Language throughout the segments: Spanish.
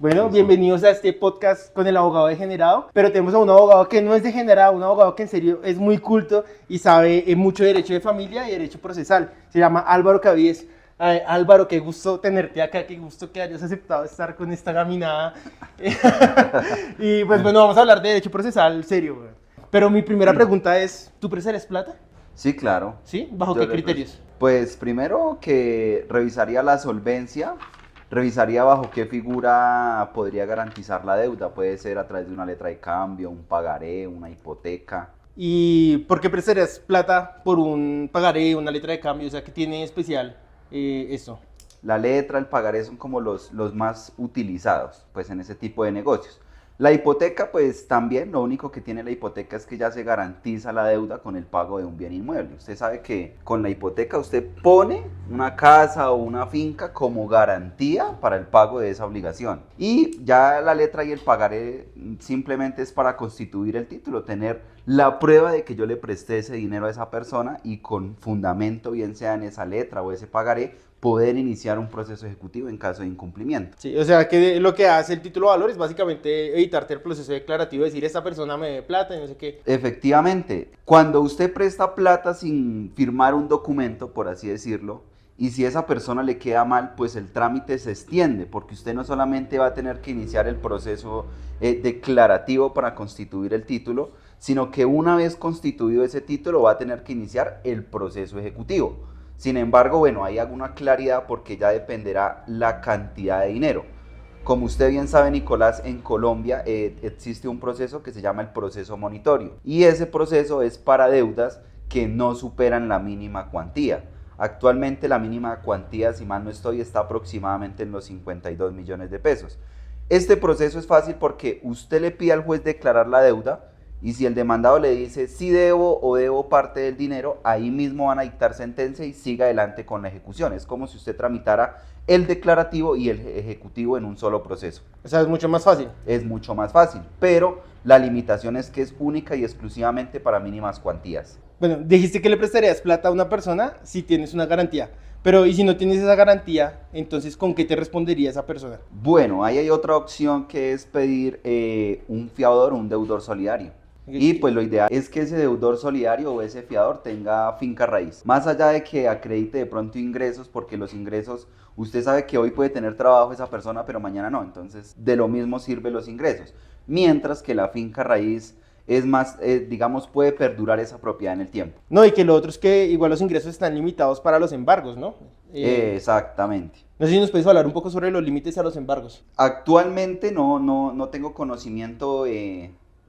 Bueno, Listo. bienvenidos a este podcast con el abogado degenerado, pero tenemos a un abogado que no es degenerado, un abogado que en serio es muy culto y sabe mucho de derecho de familia y derecho procesal. Se llama Álvaro Cabies. Ay, Álvaro, qué gusto tenerte acá, qué gusto que hayas aceptado estar con esta gaminada. Y pues bueno, vamos a hablar de derecho procesal serio, güey. Pero mi primera pregunta es, ¿tú prestarías plata? Sí, claro. ¿Sí? ¿Bajo Yo qué le criterios? Pues primero que revisaría la solvencia, revisaría bajo qué figura podría garantizar la deuda. Puede ser a través de una letra de cambio, un pagaré, una hipoteca. ¿Y por qué prestarías plata por un pagaré, una letra de cambio? O sea, ¿qué tiene especial eso? La letra, el pagaré son como los más utilizados pues en ese tipo de negocios. La hipoteca pues también, lo único que tiene la hipoteca es que ya se garantiza la deuda con el pago de un bien inmueble. Usted sabe que con la hipoteca usted pone una casa o una finca como garantía para el pago de esa obligación. Y ya la letra y el pagaré simplemente es para constituir el título, tener la prueba de que yo le presté ese dinero a esa persona y con fundamento, bien sea en esa letra o ese pagaré, poder iniciar un proceso ejecutivo en caso de incumplimiento. Sí, o sea, que lo que hace el título de valor es básicamente evitarte el proceso declarativo, decir, esta persona me debe plata y no sé qué. Efectivamente, cuando usted presta plata sin firmar un documento, por así decirlo, y si esa persona le queda mal, pues el trámite se extiende, porque usted no solamente va a tener que iniciar el proceso declarativo para constituir el título, sino que una vez constituido ese título va a tener que iniciar el proceso ejecutivo. Sin embargo, bueno, ahí hago una claridad porque ya dependerá la cantidad de dinero. Como usted bien sabe, Nicolás, en Colombia existe un proceso que se llama el proceso monitorio y ese proceso es para deudas que no superan la mínima cuantía. Actualmente la mínima cuantía, si mal no estoy, está aproximadamente en los 52 millones de pesos. Este proceso es fácil porque usted le pide al juez declarar la deuda y si el demandado le dice sí debo o debo parte del dinero, ahí mismo van a dictar sentencia y siga adelante con la ejecución. Es como si usted tramitara el declarativo y el ejecutivo en un solo proceso. O sea, es mucho más fácil. Es mucho más fácil, pero la limitación es que es única y exclusivamente para mínimas cuantías. Bueno, dijiste que le prestarías plata a una persona si tienes una garantía. Pero, ¿y si no tienes esa garantía, entonces con qué te respondería esa persona? Bueno, ahí hay otra opción que es pedir un fiador o un deudor solidario. Y pues lo ideal es que ese deudor solidario o ese fiador tenga finca raíz. Más allá de que acredite de pronto ingresos, porque los ingresos, usted sabe que hoy puede tener trabajo esa persona, pero mañana no. Entonces, de lo mismo sirven los ingresos. Mientras que la finca raíz es más, digamos, puede perdurar esa propiedad en el tiempo. No, y que lo otro es que igual los ingresos están limitados para los embargos, ¿no? Exactamente. No sé si nos puedes hablar un poco sobre los límites a los embargos. Actualmente no tengo conocimiento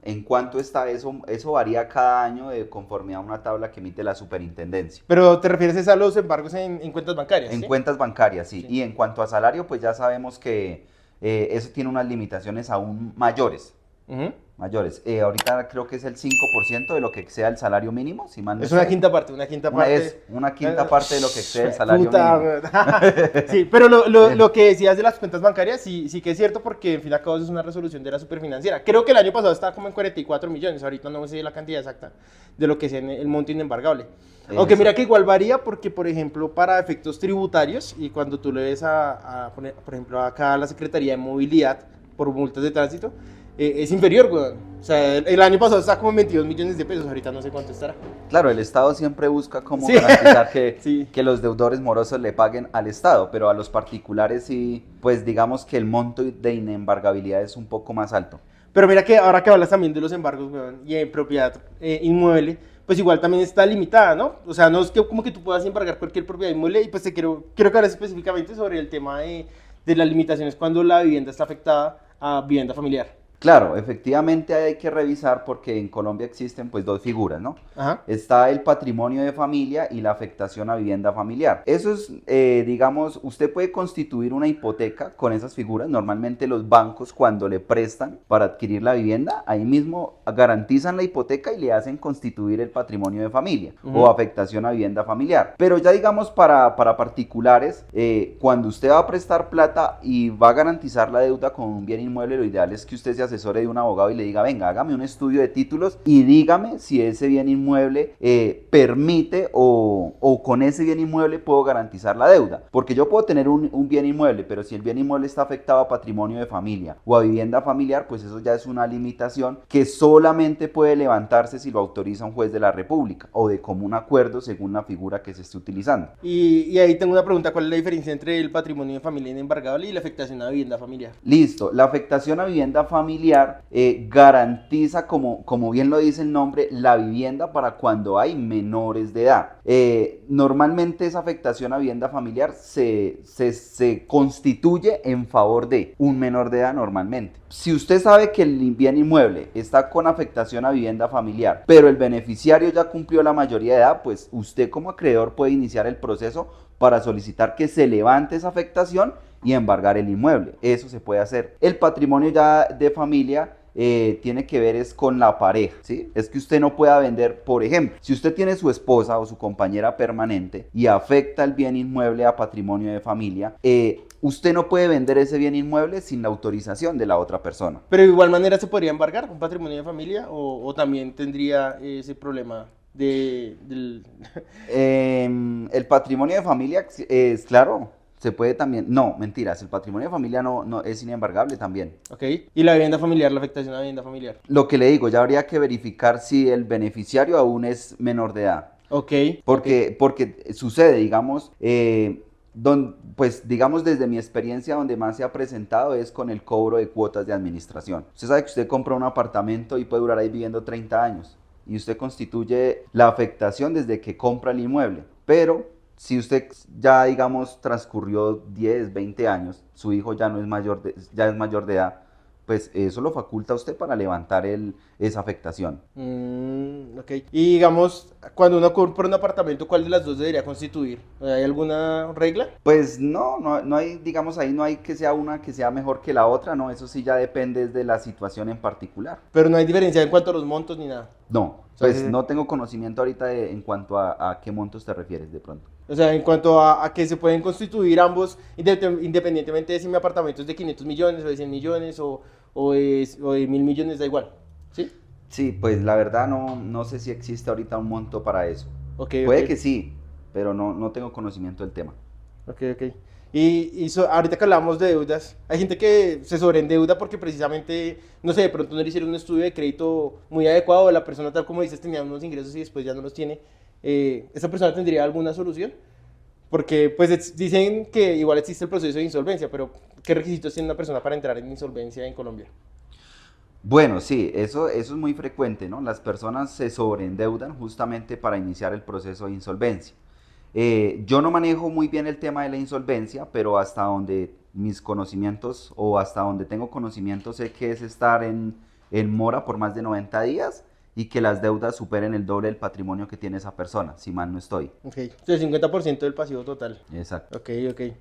en cuánto está eso. Eso varía cada año de conformidad a una tabla que emite la superintendencia. Pero te refieres a los embargos en cuentas bancarias, En ¿sí? cuentas bancarias, sí. Sí. Y en cuanto a salario, pues ya sabemos que eso tiene unas limitaciones aún mayores. Ujú. Ahorita creo que es el 5% de lo que exceda el salario mínimo, si mal no Es una estoy. quinta parte, una quinta parte. Es una quinta parte de lo que excede el salario Puta, mínimo. weón. Sí, pero lo que decías de las cuentas bancarias sí que es cierto porque en fin y al cabo es una resolución de la superfinanciera. Creo que el año pasado estaba como en 44 millones, ahorita no sé la cantidad exacta de lo que es el monto inembargable. Aunque mira que igual varía porque, por ejemplo, para efectos tributarios y cuando tú le ves por ejemplo, acá a la Secretaría de Movilidad por multas de tránsito, es inferior, weón. O sea, el año pasado estaba como en 22 millones de pesos, ahorita no sé cuánto estará. Claro, el Estado siempre busca cómo Sí. garantizar que, Sí. que los deudores morosos le paguen al Estado, pero a los particulares sí, pues digamos que el monto de inembargabilidad es un poco más alto. Pero mira que ahora que hablas también de los embargos, weón, y en propiedad inmueble, pues igual también está limitada, ¿no? O sea, no es que como que tú puedas embargar cualquier propiedad inmueble y pues quiero que hables específicamente sobre el tema de las limitaciones cuando la vivienda está afectada a vivienda familiar. Claro, efectivamente hay que revisar porque en Colombia existen pues dos figuras, ¿no? Ajá. Está el patrimonio de familia y la afectación a vivienda familiar. Eso es, digamos, usted puede constituir una hipoteca con esas figuras. Normalmente los bancos cuando le prestan para adquirir la vivienda, ahí mismo garantizan la hipoteca y le hacen constituir el patrimonio de familia o afectación a vivienda familiar. Pero ya digamos para particulares, cuando usted va a prestar plata y va a garantizar la deuda con un bien inmueble, lo ideal es que usted se asesore de un abogado y le diga, venga, hágame un estudio de títulos y dígame si ese bien inmueble permite o con ese bien inmueble puedo garantizar la deuda. Porque yo puedo tener un bien inmueble, pero si el bien inmueble está afectado a patrimonio de familia o a vivienda familiar, pues eso ya es una limitación que solamente puede levantarse si lo autoriza un juez de la República o de común acuerdo según la figura que se esté utilizando. Y ahí tengo una pregunta, ¿cuál es la diferencia entre el patrimonio de familia inembargable y la afectación a vivienda familiar? Listo, la afectación a vivienda familiar garantiza, como bien lo dice el nombre, la vivienda para cuando hay menores de edad. Normalmente esa afectación a vivienda familiar se constituye en favor de un menor de edad normalmente. Si usted sabe que el bien inmueble está con afectación a vivienda familiar, pero el beneficiario ya cumplió la mayoría de edad, pues usted como acreedor puede iniciar el proceso para solicitar que se levante esa afectación y embargar el inmueble. Eso se puede hacer. El patrimonio ya de familia tiene que ver es con la pareja, ¿sí? Es que usted no pueda vender, por ejemplo, si usted tiene su esposa o su compañera permanente y afecta el bien inmueble a patrimonio de familia, usted no puede vender ese bien inmueble sin la autorización de la otra persona. Pero de igual manera se podría embargar un patrimonio de familia o también tendría ese problema del... El patrimonio de familia es claro. Se puede también, no, mentiras, el patrimonio de familia no es inembargable también. Ok, y la vivienda familiar, la afectación a la vivienda familiar. Lo que le digo, ya habría que verificar si el beneficiario aún es menor de edad. Ok. Porque sucede, digamos, pues digamos desde mi experiencia donde más se ha presentado es con el cobro de cuotas de administración. Usted sabe que usted compra un apartamento y puede durar ahí viviendo 30 años y usted constituye la afectación desde que compra el inmueble, pero si usted ya, digamos, transcurrió 10, 20 años, su hijo ya no es ya es mayor de edad, pues eso lo faculta a usted para levantar esa afectación. Ok. Y digamos, cuando uno compra un apartamento, ¿cuál de las dos debería constituir? ¿Hay alguna regla? Pues no hay, digamos, ahí no hay que sea una que sea mejor que la otra, no, eso sí ya depende de la situación en particular. Pero no hay diferencia en cuanto a los montos ni nada. No, pues no tengo conocimiento ahorita en cuanto a qué montos te refieres de pronto. O sea, en cuanto a que se pueden constituir ambos, independientemente de si mi apartamento es de 500 millones o de 100 millones o de 1.000 millones, da igual, ¿sí? Sí, pues la verdad no sé si existe ahorita un monto para eso. Okay, Puede okay. que sí, pero no tengo conocimiento del tema. Ok. Ahorita que hablamos de deudas, hay gente que se sobreendeuda porque precisamente, no sé, de pronto no le hicieron un estudio de crédito muy adecuado, la persona tal como dices tenía unos ingresos y después ya no los tiene. ¿Esa persona tendría alguna solución? Porque pues dicen que igual existe el proceso de insolvencia, pero ¿qué requisitos tiene una persona para entrar en insolvencia en Colombia? Bueno, sí, eso es muy frecuente, ¿no? Las personas se sobreendeudan justamente para iniciar el proceso de insolvencia. Yo no manejo muy bien el tema de la insolvencia, pero hasta donde mis conocimientos o hasta donde tengo conocimiento sé que es estar en mora por más de 90 días y que las deudas superen el doble del patrimonio que tiene esa persona, si mal no estoy. Ok, el 50% del pasivo total. Exacto. Ok.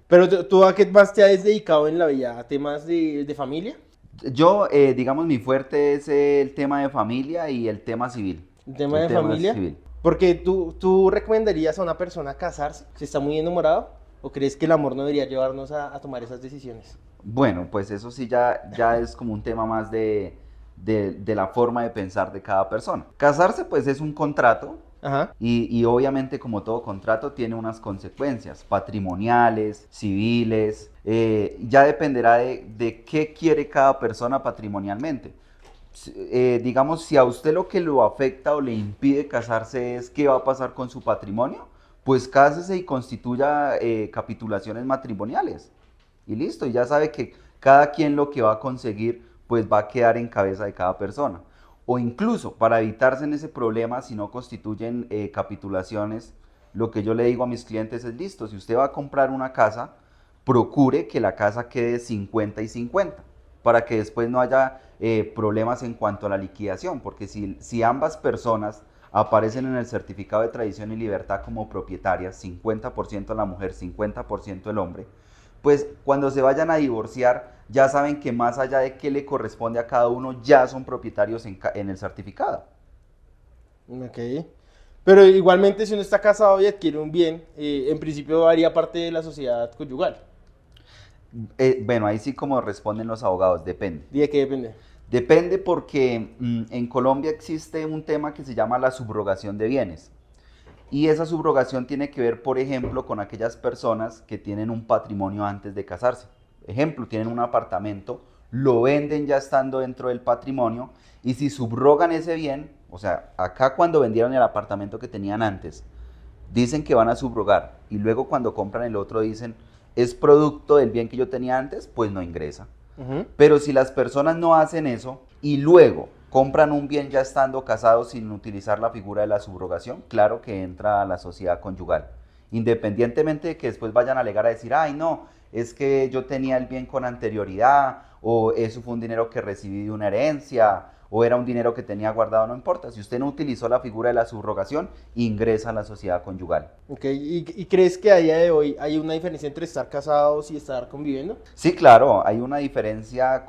Pero ¿tú a qué más te has dedicado en la vida? ¿A temas de familia? Yo, digamos, mi fuerte es el tema de familia y el tema civil. ¿El tema El de tema familia? civil. Porque tú recomendarías a una persona casarse si está muy enamorado, ¿o crees que el amor no debería llevarnos a tomar esas decisiones? Bueno, pues eso sí ya es como un tema más de la forma de pensar de cada persona. Casarse pues es un contrato Ajá. y obviamente como todo contrato tiene unas consecuencias patrimoniales, civiles, ya dependerá de qué quiere cada persona patrimonialmente. Digamos, si a usted lo que lo afecta o le impide casarse es qué va a pasar con su patrimonio, pues cásese y constituya capitulaciones matrimoniales. Y listo, y ya sabe que cada quien lo que va a conseguir pues va a quedar en cabeza de cada persona. O incluso para evitarse en ese problema, si no constituyen capitulaciones, lo que yo le digo a mis clientes es listo, si usted va a comprar una casa, procure que la casa quede 50 y 50, para que después no haya problemas en cuanto a la liquidación, porque si ambas personas aparecen en el certificado de tradición y libertad como propietarias, 50% la mujer, 50% el hombre, pues cuando se vayan a divorciar ya saben que más allá de qué le corresponde a cada uno, ya son propietarios en el certificado. Ok. Pero igualmente si uno está casado y adquiere un bien, en principio haría parte de la sociedad conyugal. Bueno, ahí sí como responden los abogados, depende. ¿Y de qué depende? Depende porque en Colombia existe un tema que se llama la subrogación de bienes. Y esa subrogación tiene que ver, por ejemplo, con aquellas personas que tienen un patrimonio antes de casarse. Ejemplo, tienen un apartamento, lo venden ya estando dentro del patrimonio y si subrogan ese bien, o sea, acá cuando vendieron el apartamento que tenían antes, dicen que van a subrogar y luego cuando compran el otro dicen, es producto del bien que yo tenía antes, pues no ingresa. Pero si las personas no hacen eso y luego compran un bien ya estando casados sin utilizar la figura de la subrogación, claro que entra a la sociedad conyugal. Independientemente de que después vayan a alegar a decir, ay no, es que yo tenía el bien con anterioridad, o eso fue un dinero que recibí de una herencia, o era un dinero que tenía guardado, no importa. Si usted no utilizó la figura de la subrogación, ingresa a la sociedad conyugal. Ok, ¿y crees que a día de hoy hay una diferencia entre estar casados y estar conviviendo? Sí, claro, hay una diferencia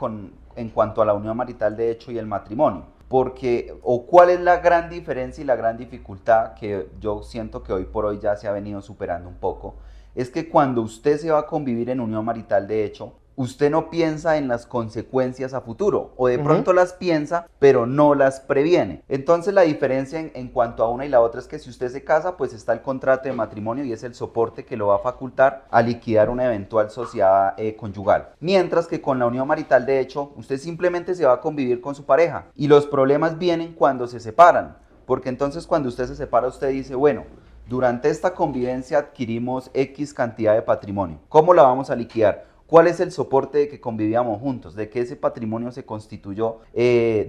en cuanto a la unión marital de hecho y el matrimonio. Porque, o cuál es la gran diferencia y la gran dificultad que yo siento que hoy por hoy ya se ha venido superando un poco, es que cuando usted se va a convivir en unión marital de hecho, usted no piensa en las consecuencias a futuro, o de pronto las piensa, pero no las previene. Entonces la diferencia en cuanto a una y la otra es que si usted se casa, pues está el contrato de matrimonio y es el soporte que lo va a facultar a liquidar una eventual sociedad conyugal. Mientras que con la unión marital de hecho, usted simplemente se va a convivir con su pareja y los problemas vienen cuando se separan, porque entonces cuando usted se separa, usted dice, bueno, durante esta convivencia adquirimos X cantidad de patrimonio. ¿Cómo la vamos a liquidar? ¿Cuál es el soporte de que convivíamos juntos? De que ese patrimonio se constituyó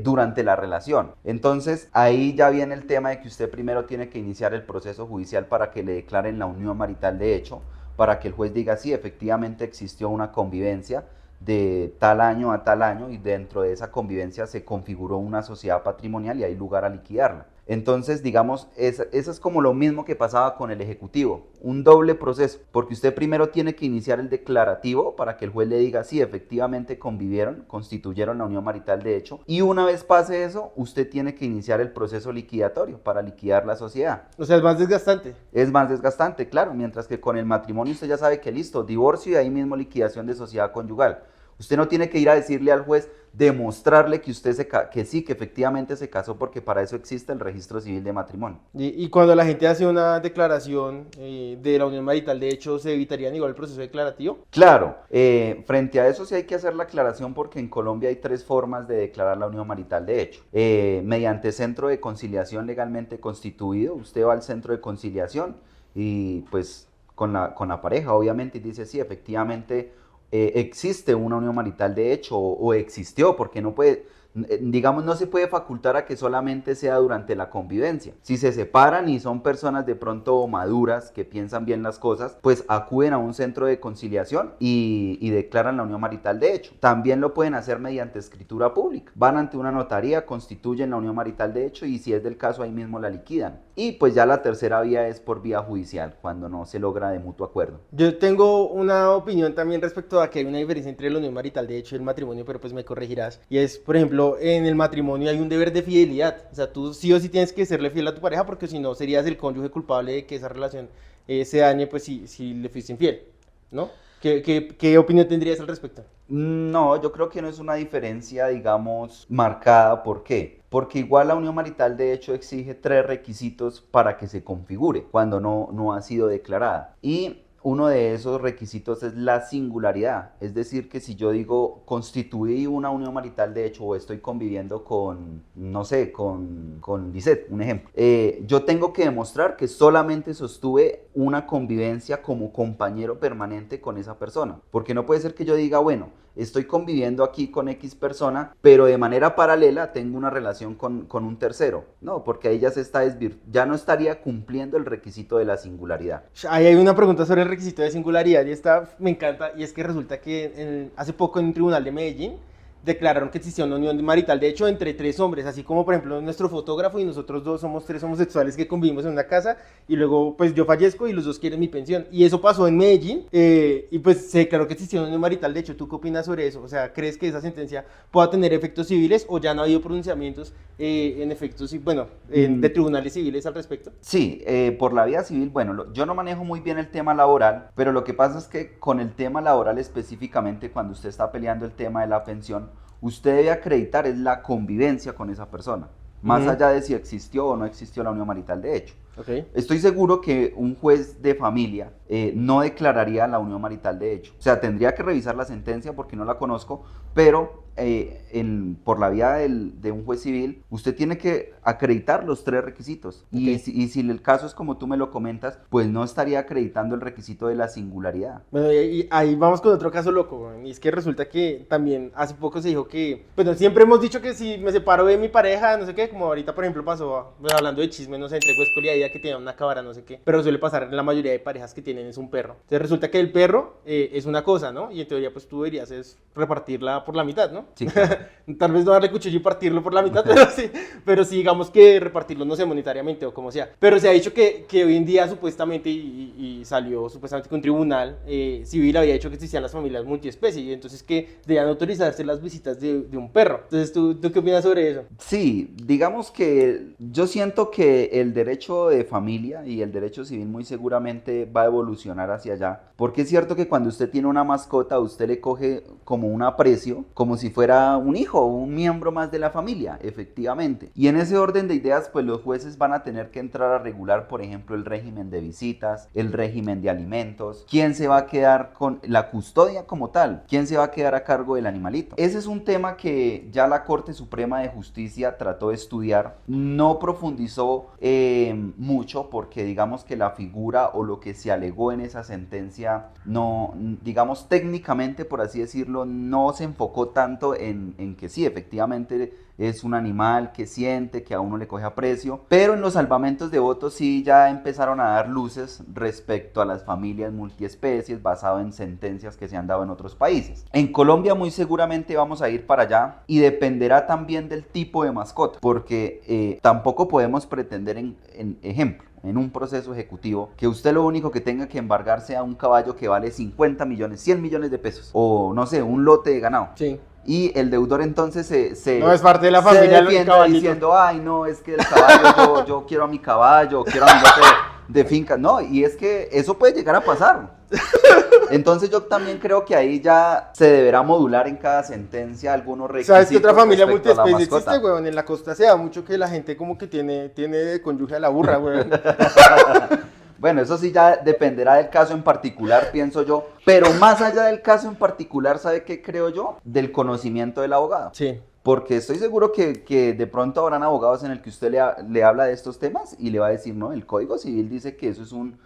durante la relación. Entonces, ahí ya viene el tema de que usted primero tiene que iniciar el proceso judicial para que le declaren la unión marital de hecho, para que el juez diga, sí, efectivamente existió una convivencia de tal año a tal año y dentro de esa convivencia se configuró una sociedad patrimonial y hay lugar a liquidarla. Entonces, digamos, eso es como lo mismo que pasaba con el ejecutivo, un doble proceso, porque usted primero tiene que iniciar el declarativo para que el juez le diga, sí, efectivamente convivieron, constituyeron la unión marital de hecho, y una vez pase eso, usted tiene que iniciar el proceso liquidatorio para liquidar la sociedad. O sea, es más desgastante. Es más desgastante, claro, mientras que con el matrimonio usted ya sabe que listo, divorcio y ahí mismo liquidación de sociedad conyugal. Usted no tiene que ir a decirle al juez, demostrarle que usted que sí, que efectivamente se casó, porque para eso existe el registro civil de matrimonio. Y cuando la gente hace una declaración de la unión marital, de hecho, ¿se evitaría igual el proceso declarativo? Claro, frente a eso sí hay que hacer la aclaración porque en Colombia hay 3 formas de declarar la unión marital de hecho. Mediante centro de conciliación legalmente constituido, usted va al centro de conciliación y pues con la pareja obviamente y dice sí, efectivamente existe una unión marital de hecho o existió, porque no puede, digamos, no se puede facultar a que solamente sea durante la convivencia. Si se separan y son personas de pronto maduras que piensan bien las cosas, pues acuden a un centro de conciliación y declaran la unión marital de hecho. También lo pueden hacer mediante escritura pública. Van ante una notaría, constituyen la unión marital de hecho y si es del caso ahí mismo la liquidan. Y pues ya la tercera vía es por vía judicial, cuando no se logra de mutuo acuerdo. Yo tengo una opinión también respecto a que hay una diferencia entre la unión marital de hecho y el matrimonio, pero pues me corregirás. Y es, por ejemplo, en el matrimonio hay un deber de fidelidad. O sea, tú sí o sí tienes que serle fiel a tu pareja porque si no serías el cónyuge culpable de que esa relación se dañe, pues si le fuiste infiel, ¿no? ¿Qué opinión tendrías al respecto? No, yo creo que no es una diferencia, digamos, marcada. ¿Por qué? Porque igual la unión marital de hecho exige 3 requisitos para que se configure cuando no ha sido declarada. Y uno de esos requisitos es la singularidad. Es decir, que si yo digo constituí una unión marital de hecho o estoy conviviendo con, no sé, con Lisette, un ejemplo. Yo tengo que demostrar que solamente sostuve una convivencia como compañero permanente con esa persona. Porque no puede ser que yo diga, bueno, estoy conviviendo aquí con X persona, pero de manera paralela tengo una relación con un tercero. No, porque ahí ya ya no estaría cumpliendo el requisito de la singularidad. Ahí hay una pregunta sobre el requisito de singularidad y esta me encanta, y es que resulta que hace poco en un tribunal de Medellín declararon que existía una unión marital, de hecho, entre 3 hombres, así como por ejemplo nuestro fotógrafo y nosotros 2 somos 3 homosexuales que convivimos en una casa y luego pues yo fallezco y los 2 quieren mi pensión. Y eso pasó en Medellín y pues se declaró que existía una unión marital, de hecho, ¿tú qué opinas sobre eso? O sea, ¿crees que esa sentencia pueda tener efectos civiles o ya no ha habido pronunciamientos en efectos, bueno, de tribunales civiles al respecto? Sí, por la vía civil, bueno, yo no manejo muy bien el tema laboral, pero lo que pasa es que con el tema laboral específicamente, cuando usted está peleando el tema de la pensión, usted debe acreditar es la convivencia con esa persona, más allá de si existió o no existió la unión marital de hecho. Okay. Estoy seguro que un juez de familia no declararía la unión marital de hecho. O sea, tendría que revisar la sentencia porque no la conozco, pero por la vía de un juez civil, usted tiene que acreditar los 3 requisitos. Okay. Y si el caso es como tú me lo comentas, pues no estaría acreditando el requisito de la singularidad. Bueno, y ahí vamos con otro caso loco, y es que resulta que también hace poco se dijo que, pues siempre hemos dicho que si me separo de mi pareja, no sé qué, como ahorita por ejemplo pasó, pues, hablando de chismes, no sé, entre Huescol y Aida que tenía una cabra, no sé qué, pero suele pasar en la mayoría de parejas que tienen es un perro. Entonces resulta que el perro es una cosa, ¿no? Y en teoría pues tú deberías es repartirla por la mitad, ¿no? Sí, claro. Tal vez no darle cuchillo y partirlo por la mitad, pero sí digamos que repartirlo, no sé, monetariamente o como sea. Pero se ha dicho que hoy en día supuestamente, y salió supuestamente que un tribunal civil había dicho que existían las familias multiespecie, y entonces que debían autorizarse las visitas de un perro. Entonces, ¿tú qué opinas sobre eso? Sí, digamos que yo siento que el derecho de familia y el derecho civil muy seguramente va a evolucionar hacia allá, porque es cierto que cuando usted tiene una mascota, usted le coge como un aprecio, como si fuera un hijo, un miembro más de la familia, efectivamente. Y en ese orden de ideas, pues los jueces van a tener que entrar a regular, por ejemplo, el régimen de visitas, el régimen de alimentos, quién se va a quedar con la custodia como tal, quién se va a quedar a cargo del animalito. Ese es un tema que ya la Corte Suprema de Justicia trató de estudiar, no profundizó mucho porque digamos que la figura o lo que se alegó en esa sentencia no, digamos técnicamente por así decirlo, no se enfocó tanto en que sí, efectivamente es un animal que siente, que a uno le coge aprecio, pero en los salvamentos de votos sí ya empezaron a dar luces respecto a las familias multiespecies basado en sentencias que se han dado en otros países. En Colombia muy seguramente vamos a ir para allá y dependerá también del tipo de mascota, porque tampoco podemos pretender en ejemplo, en un proceso ejecutivo, que usted lo único que tenga que embargar sea un caballo que vale 50 millones, 100 millones de pesos, o no sé, un lote de ganado. Sí. Y el deudor entonces no es parte de la familia, se defiende diciendo, ay no, es que el caballo, yo quiero a mi caballo, quiero a mi lote de finca. No, y es que eso puede llegar a pasar. Entonces yo también creo que ahí ya se deberá modular en cada sentencia algunos requisitos. ¿Sabes qué otra familia multiespecie existe, weón? En la costa se da mucho que la gente como que tiene de cónyuge a la burra, weón. Bueno, eso sí ya dependerá del caso en particular, pienso yo. Pero más allá del caso en particular, ¿sabe qué creo yo? Del conocimiento del abogado. Sí. Porque estoy seguro que de pronto habrán abogados en el que usted le habla de estos temas y le va a decir, no, el Código Civil dice que eso es un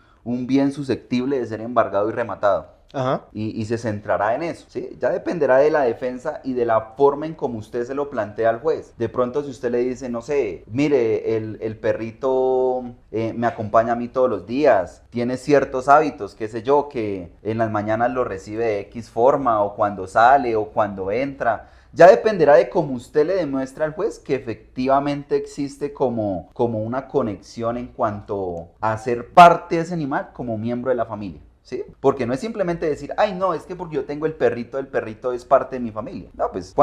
bien susceptible de ser embargado y rematado. Ajá. Y se centrará en eso, ¿sí? Ya dependerá de la defensa y de la forma en como usted se lo plantea al juez. De pronto si usted le dice, no sé, mire, el perrito me acompaña a mí todos los días, tiene ciertos hábitos, qué sé yo, que en las mañanas lo recibe de X forma, o cuando sale, o cuando entra. Ya dependerá de cómo usted le demuestra al juez que efectivamente existe como una conexión en cuanto a ser parte de ese animal como miembro de la familia. ¿Sí? Porque no es simplemente decir, ay no, es que porque yo tengo el perrito es parte de mi familia. No, pues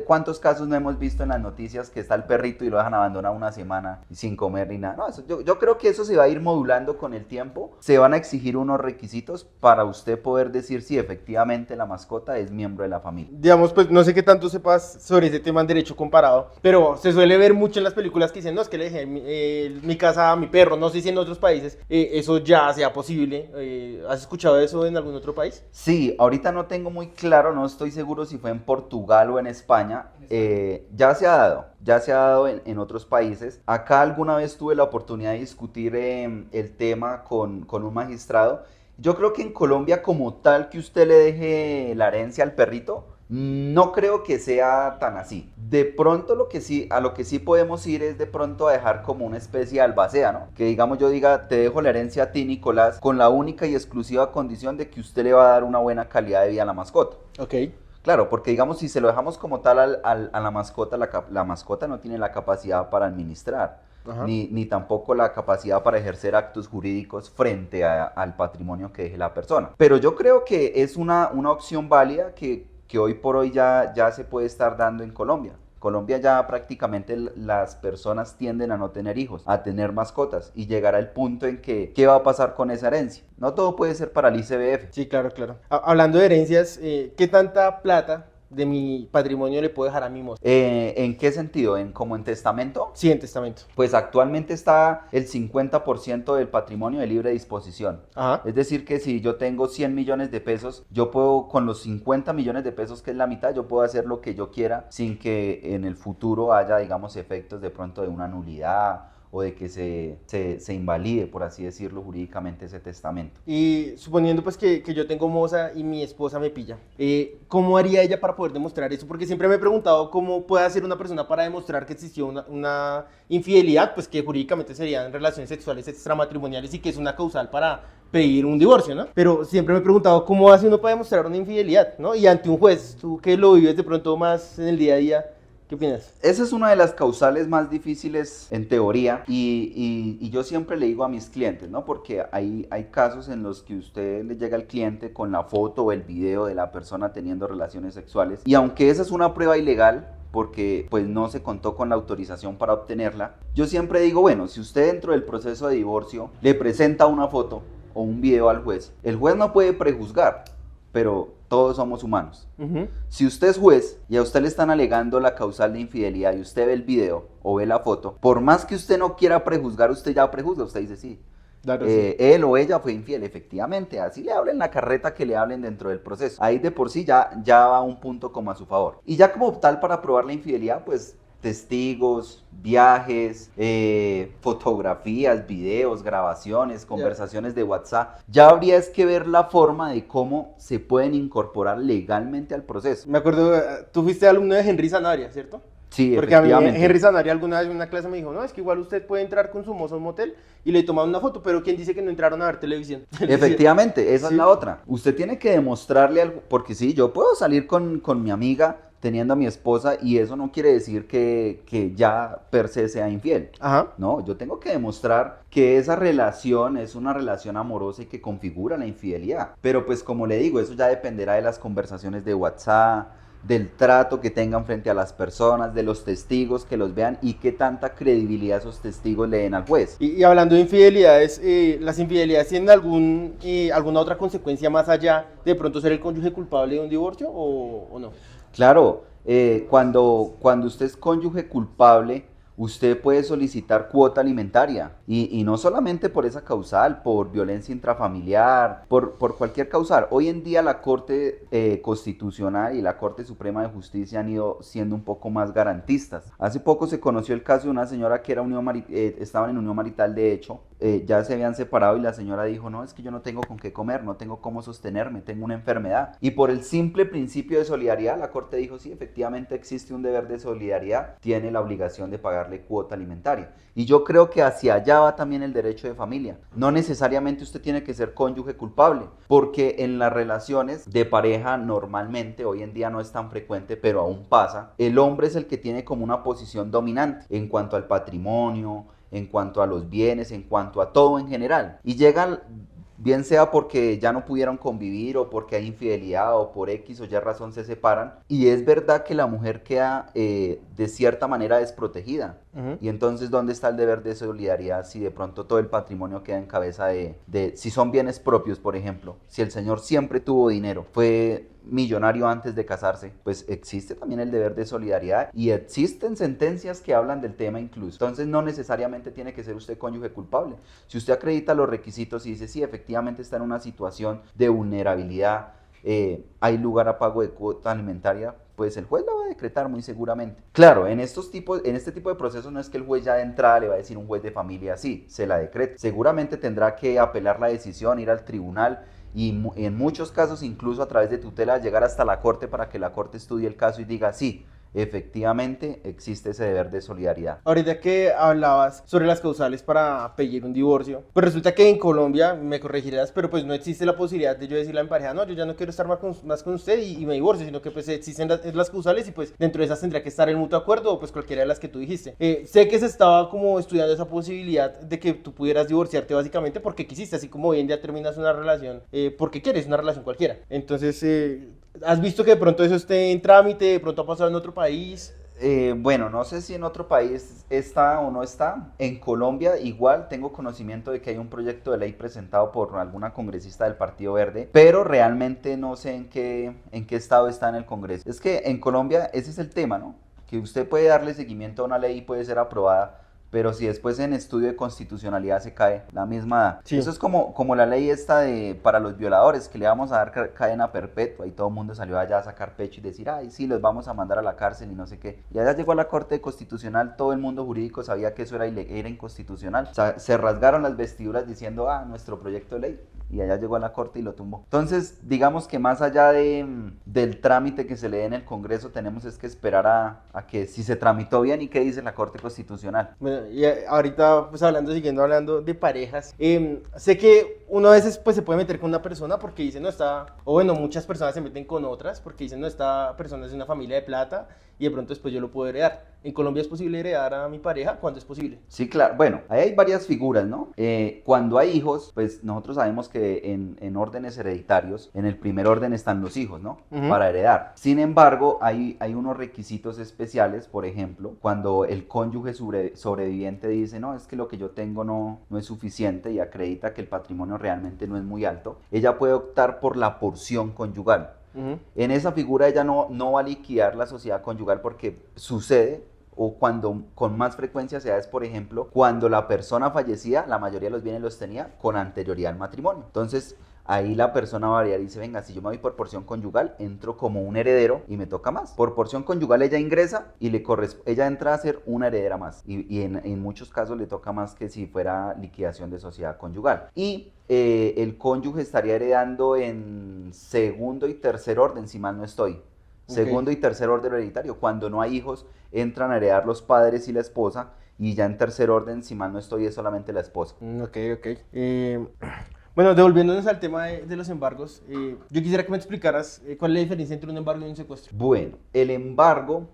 ¿cuántos casos no hemos visto en las noticias que está el perrito y lo dejan abandonado una semana sin comer ni nada? No, eso, yo creo que eso se va a ir modulando con el tiempo. Se van a exigir unos requisitos para usted poder decir si efectivamente la mascota es miembro de la familia. Digamos, pues no sé qué tanto sepas sobre ese tema en derecho comparado, pero se suele ver mucho en las películas que dicen, no, es que le dejé mi casa a mi perro. No sé si en otros países eso ya sea posible. ¿Has escuchado eso en algún otro país? Sí, ahorita no tengo muy claro, no estoy seguro si fue en Portugal o en España. Ya se ha dado en otros países. Acá alguna vez tuve la oportunidad de discutir el tema con un magistrado. Yo creo que en Colombia como tal que usted le deje la herencia al perrito, no creo que sea tan así. De pronto a lo que sí podemos ir es de pronto a dejar como una especie de albacea, ¿no? Que digamos yo diga, te dejo la herencia a ti, Nicolás, con la única y exclusiva condición de que usted le va a dar una buena calidad de vida a la mascota. Ok. Claro, porque digamos si se lo dejamos como tal a la mascota, la mascota no tiene la capacidad para administrar. Ni tampoco la capacidad para ejercer actos jurídicos frente al patrimonio que deje la persona. Pero yo creo que es una opción válida que hoy por hoy ya se puede estar dando en Colombia. Colombia ya prácticamente las personas tienden a no tener hijos, a tener mascotas, y llegará el punto en que ¿qué va a pasar con esa herencia? No todo puede ser para el ICBF. Sí, claro. Hablando de herencias, ¿qué tanta plata de mi patrimonio le puedo dejar a mi moza. ¿En qué sentido? ¿Como en testamento? Sí, en testamento. Pues actualmente está el 50% del patrimonio de libre disposición. Ajá. Es decir, que si yo tengo 100 millones de pesos, yo puedo, con los 50 millones de pesos, que es la mitad, yo puedo hacer lo que yo quiera sin que en el futuro haya, digamos, efectos de pronto de una nulidad o de que se invalide, por así decirlo, jurídicamente ese testamento. Y suponiendo pues que yo tengo moza y mi esposa me pilla, ¿cómo haría ella para poder demostrar eso? Porque siempre me he preguntado cómo puede hacer una persona para demostrar que existió una infidelidad, pues que jurídicamente serían relaciones sexuales extramatrimoniales y que es una causal para pedir un divorcio, ¿no? Pero siempre me he preguntado cómo hace uno para demostrar una infidelidad, ¿no? Y ante un juez, tú que lo vives de pronto más en el día a día, ¿qué opinas? Esa es una de las causales más difíciles en teoría y yo siempre le digo a mis clientes, ¿no? Porque hay casos en los que usted le llega al cliente con la foto o el video de la persona teniendo relaciones sexuales y aunque esa es una prueba ilegal, porque pues no se contó con la autorización para obtenerla, yo siempre digo, bueno, si usted dentro del proceso de divorcio le presenta una foto o un video al juez, el juez no puede prejuzgar, pero todos somos humanos. Si usted es juez y a usted le están alegando la causal de infidelidad y usted ve el video o ve la foto, por más que usted no quiera prejuzgar, usted ya prejuzga, usted dice sí. Claro, sí. Él o ella fue infiel, efectivamente, así le hablen la carreta que le hablen dentro del proceso. Ahí de por sí ya va un punto como a su favor. Y ya como tal para probar la infidelidad, pues testigos, viajes, fotografías, videos, grabaciones, conversaciones de WhatsApp. Ya habría es que ver la forma de cómo se pueden incorporar legalmente al proceso. Me acuerdo, tú fuiste alumno de Henry Sanabria, ¿cierto? Sí, porque a mí efectivamente. Henry Sanabria alguna vez en una clase me dijo, no, es que igual usted puede entrar con su mozo a un motel y le toman una foto, pero ¿quién dice que no entraron a ver televisión? Efectivamente, esa Sí. es la otra. Usted tiene que demostrarle algo, porque sí, yo puedo salir con mi amiga teniendo a mi esposa y eso no quiere decir que ya per se sea infiel. Ajá. No, yo tengo que demostrar que esa relación es una relación amorosa y que configura la infidelidad. Pero pues como le digo, eso ya dependerá de las conversaciones de WhatsApp, del trato que tengan frente a las personas, de los testigos que los vean y qué tanta credibilidad esos testigos le den al juez. Y hablando de infidelidades, ¿las infidelidades tienen alguna otra consecuencia más allá de pronto ser el cónyuge culpable de un divorcio o no? Claro, cuando usted es cónyuge culpable, usted puede solicitar cuota alimentaria y no solamente por esa causal, por violencia intrafamiliar, por cualquier causal. Hoy en día la Corte Constitucional y la Corte Suprema de Justicia han ido siendo un poco más garantistas. Hace poco se conoció el caso de una señora que era estaban en unión marital de hecho, ya se habían separado y la señora dijo, no, es que yo no tengo con qué comer, no tengo cómo sostenerme, tengo una enfermedad. Y por el simple principio de solidaridad, la Corte dijo, sí, efectivamente existe un deber de solidaridad, tiene la obligación de pagarle cuota alimentaria. Y yo creo que hacia allá va también el derecho de familia. No necesariamente usted tiene que ser cónyuge culpable, porque en las relaciones de pareja normalmente, hoy en día no es tan frecuente, pero aún pasa, el hombre es el que tiene como una posición dominante en cuanto al patrimonio, en cuanto a los bienes, en cuanto a todo en general. Y llega, bien sea porque ya no pudieron convivir o porque hay infidelidad o por X o Y razón se separan. Y es verdad que la mujer queda de cierta manera desprotegida. Y entonces, ¿dónde está el deber de solidaridad si de pronto todo el patrimonio queda en cabeza si son bienes propios, por ejemplo? Si el señor siempre tuvo dinero, fue millonario antes de casarse, pues existe también el deber de solidaridad y existen sentencias que hablan del tema incluso. Entonces no necesariamente tiene que ser usted cónyuge culpable. Si usted acredita los requisitos y dice sí, efectivamente está en una situación de vulnerabilidad, hay lugar a pago de cuota alimentaria, pues el juez la va a decretar muy seguramente. Claro, en este tipo de procesos no es que el juez ya de entrada le va a decir un juez de familia, sí, se la decreta. Seguramente tendrá que apelar la decisión, ir al tribunal y en muchos casos incluso a través de tutela llegar hasta la corte para que la corte estudie el caso y diga sí, efectivamente existe ese deber de solidaridad. Ahorita que hablabas sobre las causales para pedir un divorcio, pues resulta que en Colombia, me corregirás, pero pues no existe la posibilidad de yo decirle a mi pareja, no, yo ya no quiero estar más con usted y me divorcio, sino que pues existen las causales y pues dentro de esas tendría que estar el mutuo acuerdo o pues cualquiera de las que tú dijiste. Sé que se estaba como estudiando esa posibilidad de que tú pudieras divorciarte básicamente porque quisiste, así como hoy en día terminas una relación porque quieres, una relación cualquiera. Entonces, ¿has visto que de pronto eso esté en trámite, de pronto ha pasado en otro país? Bueno, no sé si en otro país está o no está. En Colombia igual tengo conocimiento de que hay un proyecto de ley presentado por alguna congresista del Partido Verde, pero realmente no sé en qué estado está en el Congreso. Es que en Colombia ese es el tema, ¿no? Que usted puede darle seguimiento a una ley y puede ser aprobada, pero si después en estudio de constitucionalidad se cae, la misma da. Sí. Eso es como la ley esta para los violadores, que le vamos a dar cadena perpetua y todo el mundo salió allá a sacar pecho y decir, ay, sí, los vamos a mandar a la cárcel y no sé qué. Y allá llegó a la Corte Constitucional, todo el mundo jurídico sabía que eso era inconstitucional. O sea, se rasgaron las vestiduras diciendo, nuestro proyecto de ley. Y allá llegó a la Corte y lo tumbó. Entonces, digamos que más allá del trámite que se le dé en el Congreso, tenemos es que esperar a que si se tramitó bien y qué dice la Corte Constitucional. Bueno, y ahorita, pues siguiendo hablando de parejas, sé que uno a veces pues se puede meter con una persona porque dice no está, o bueno, muchas personas se meten con otras porque dicen no, esta persona es de una familia de plata y de pronto después yo lo puedo heredar. ¿En Colombia es posible heredar a mi pareja? ¿Cuándo es posible? Sí, claro. Bueno, ahí hay varias figuras, ¿no? Cuando hay hijos, pues nosotros sabemos que en órdenes hereditarios, en el primer orden están los hijos, ¿no? Uh-huh. Para heredar. Sin embargo, hay unos requisitos especiales, por ejemplo, cuando el cónyuge sobreviviente dice, no, es que lo que yo tengo no es suficiente y acredita que el patrimonio realmente no es muy alto, ella puede optar por la porción conyugal. Uh-huh. En esa figura ella no va a liquidar la sociedad conyugal porque sucede, o cuando con más frecuencia se da es, por ejemplo, cuando la persona fallecida, la mayoría de los bienes los tenía con anterioridad al matrimonio. Entonces, ahí la persona varía y dice, venga, si yo me voy por porción conyugal, entro como un heredero y me toca más. Por porción conyugal ella ingresa y ella entra a ser una heredera más. Y en muchos casos le toca más que si fuera liquidación de sociedad conyugal. Y el cónyuge estaría heredando en segundo y tercer orden, si mal no estoy. Segundo y tercer orden hereditario. Cuando no hay hijos, entran a heredar los padres y la esposa. Y ya en tercer orden, si mal no estoy, es solamente la esposa. Ok. Bueno, devolviéndonos al tema de los embargos, yo quisiera que me explicaras cuál es la diferencia entre un embargo y un secuestro. Bueno, el embargo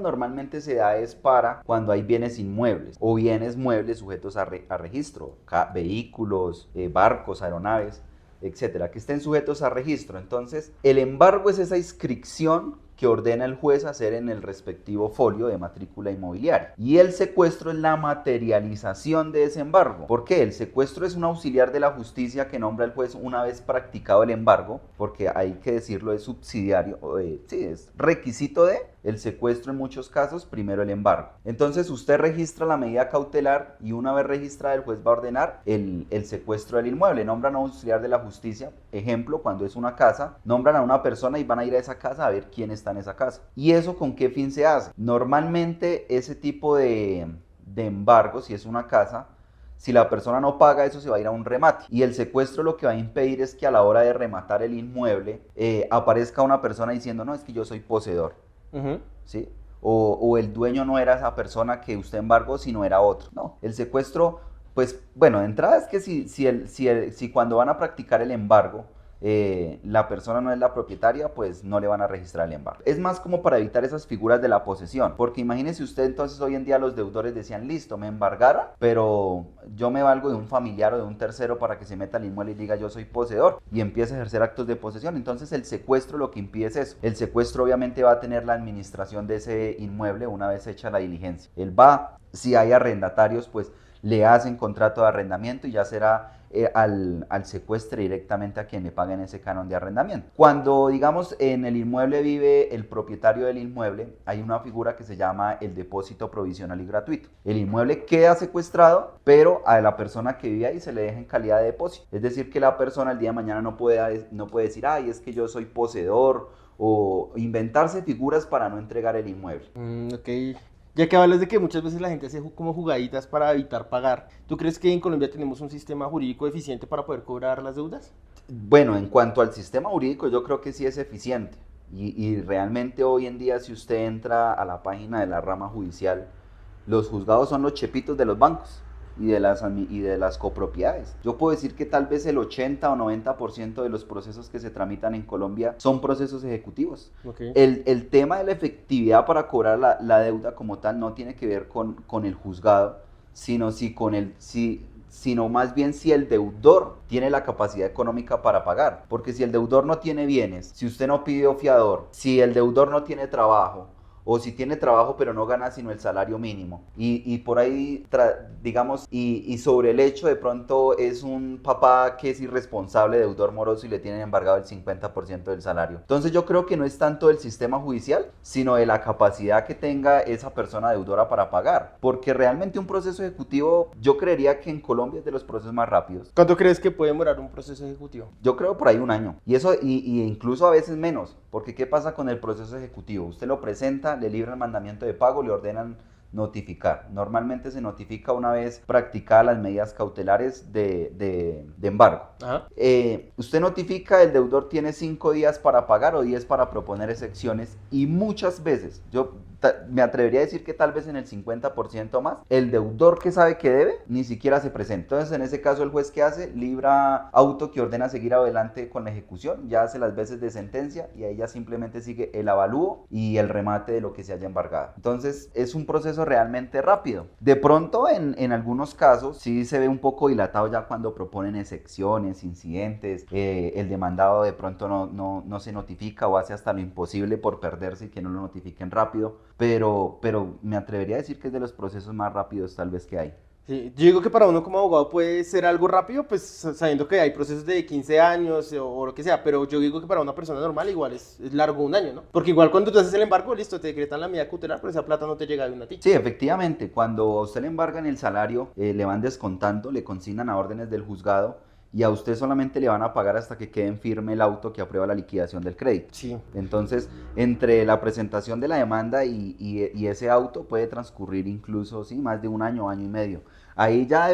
normalmente se da es para cuando hay bienes inmuebles o bienes muebles sujetos a registro, vehículos, barcos, aeronaves, etcétera, que estén sujetos a registro. Entonces, el embargo es esa inscripción que ordena el juez hacer en el respectivo folio de matrícula inmobiliaria. Y el secuestro es la materialización de ese embargo. ¿Por qué? El secuestro es un auxiliar de la justicia que nombra el juez una vez practicado el embargo, porque hay que decirlo, es subsidiario, es requisito de el secuestro en muchos casos, primero el embargo. Entonces usted registra la medida cautelar y una vez registrada el juez va a ordenar el secuestro del inmueble. Nombran a un auxiliar de la justicia, ejemplo, cuando es una casa, nombran a una persona y van a ir a esa casa a ver quién está en esa casa. ¿Y eso con qué fin se hace? Normalmente ese tipo de embargo, si es una casa, si la persona no paga, eso se va a ir a un remate. Y el secuestro lo que va a impedir es que a la hora de rematar el inmueble aparezca una persona diciendo, no, es que yo soy poseedor. Uh-huh. ¿Sí? O el dueño no era esa persona que usted embargó, sino era otro. No, el secuestro, pues, bueno, de entrada es que si cuando van a practicar el embargo, la persona no es la propietaria, pues no le van a registrar el embargo. Es más como para evitar esas figuras de la posesión, porque imagínese usted, entonces hoy en día los deudores decían, listo, me embargaron, pero yo me valgo de un familiar o de un tercero para que se meta al inmueble y diga yo soy poseedor y empiece a ejercer actos de posesión. Entonces el secuestro lo que impide es eso. El secuestro obviamente va a tener la administración de ese inmueble una vez hecha la diligencia. Él va, si hay arrendatarios, pues le hacen contrato de arrendamiento y ya será al secuestre directamente a quien le paguen ese canon de arrendamiento. Cuando, digamos, en el inmueble vive el propietario del inmueble, hay una figura que se llama el depósito provisional y gratuito. El inmueble queda secuestrado, pero a la persona que vive ahí se le deja en calidad de depósito. Es decir, que la persona el día de mañana no puede decir, ay, es que yo soy poseedor, o inventarse figuras para no entregar el inmueble. Ok. Ya que hablas de que muchas veces la gente hace como jugaditas para evitar pagar, ¿tú crees que en Colombia tenemos un sistema jurídico eficiente para poder cobrar las deudas? Bueno, en cuanto al sistema jurídico, yo creo que sí es eficiente. Y realmente hoy en día, si usted entra a la página de la rama judicial, los juzgados son los chepitos de los bancos y de las copropiedades. Yo puedo decir que tal vez el 80 o 90% de los procesos que se tramitan en Colombia son procesos ejecutivos. Okay. El tema de la efectividad para cobrar la deuda como tal no tiene que ver con el juzgado, sino más bien si el deudor tiene la capacidad económica para pagar. Porque si el deudor no tiene bienes, si usted no pidió fiador, si el deudor no tiene trabajo, o si tiene trabajo pero no gana sino el salario mínimo. Y por ahí, digamos, y sobre el hecho de pronto es un papá que es irresponsable, deudor moroso y le tienen embargado el 50% del salario. Entonces yo creo que no es tanto el sistema judicial, sino de la capacidad que tenga esa persona deudora para pagar. Porque realmente un proceso ejecutivo, yo creería que en Colombia es de los procesos más rápidos. ¿Cuánto crees que puede demorar un proceso ejecutivo? Yo creo por ahí un año. Y eso, y incluso a veces menos. Porque ¿qué pasa con el proceso ejecutivo? Usted lo presenta, le libra el mandamiento de pago, le ordenan notificar. Normalmente se notifica una vez practicadas las medidas cautelares de embargo. Usted notifica, el deudor tiene 5 días para pagar o 10 para proponer excepciones, y muchas veces, yo me atrevería a decir que tal vez en el 50% más, el deudor que sabe que debe ni siquiera se presenta. Entonces en ese caso el juez, ¿qué hace? Libra auto que ordena seguir adelante con la ejecución, ya hace las veces de sentencia y ahí ya simplemente sigue el avalúo y el remate de lo que se haya embargado. Entonces es un proceso realmente rápido. De pronto en algunos casos sí se ve un poco dilatado ya cuando proponen excepciones, incidentes, el demandado de pronto no se notifica o hace hasta lo imposible por perderse y que no lo notifiquen rápido. Pero me atrevería a decir que es de los procesos más rápidos tal vez que hay. Sí, yo digo que para uno como abogado puede ser algo rápido, pues sabiendo que hay procesos de 15 años o lo que sea, pero yo digo que para una persona normal igual es largo un año, ¿no? Porque igual cuando tú haces el embargo, listo, te decretan la medida cautelar, pero esa plata no te llega de una a ti. Sí, efectivamente, cuando a usted le embargan el salario, le van descontando, le consignan a órdenes del juzgado, y a usted solamente le van a pagar hasta que quede en firme el auto que aprueba la liquidación del crédito. Sí. Entonces, entre la presentación de la demanda y ese auto puede transcurrir incluso, sí, más de un año, año y medio. Ahí ya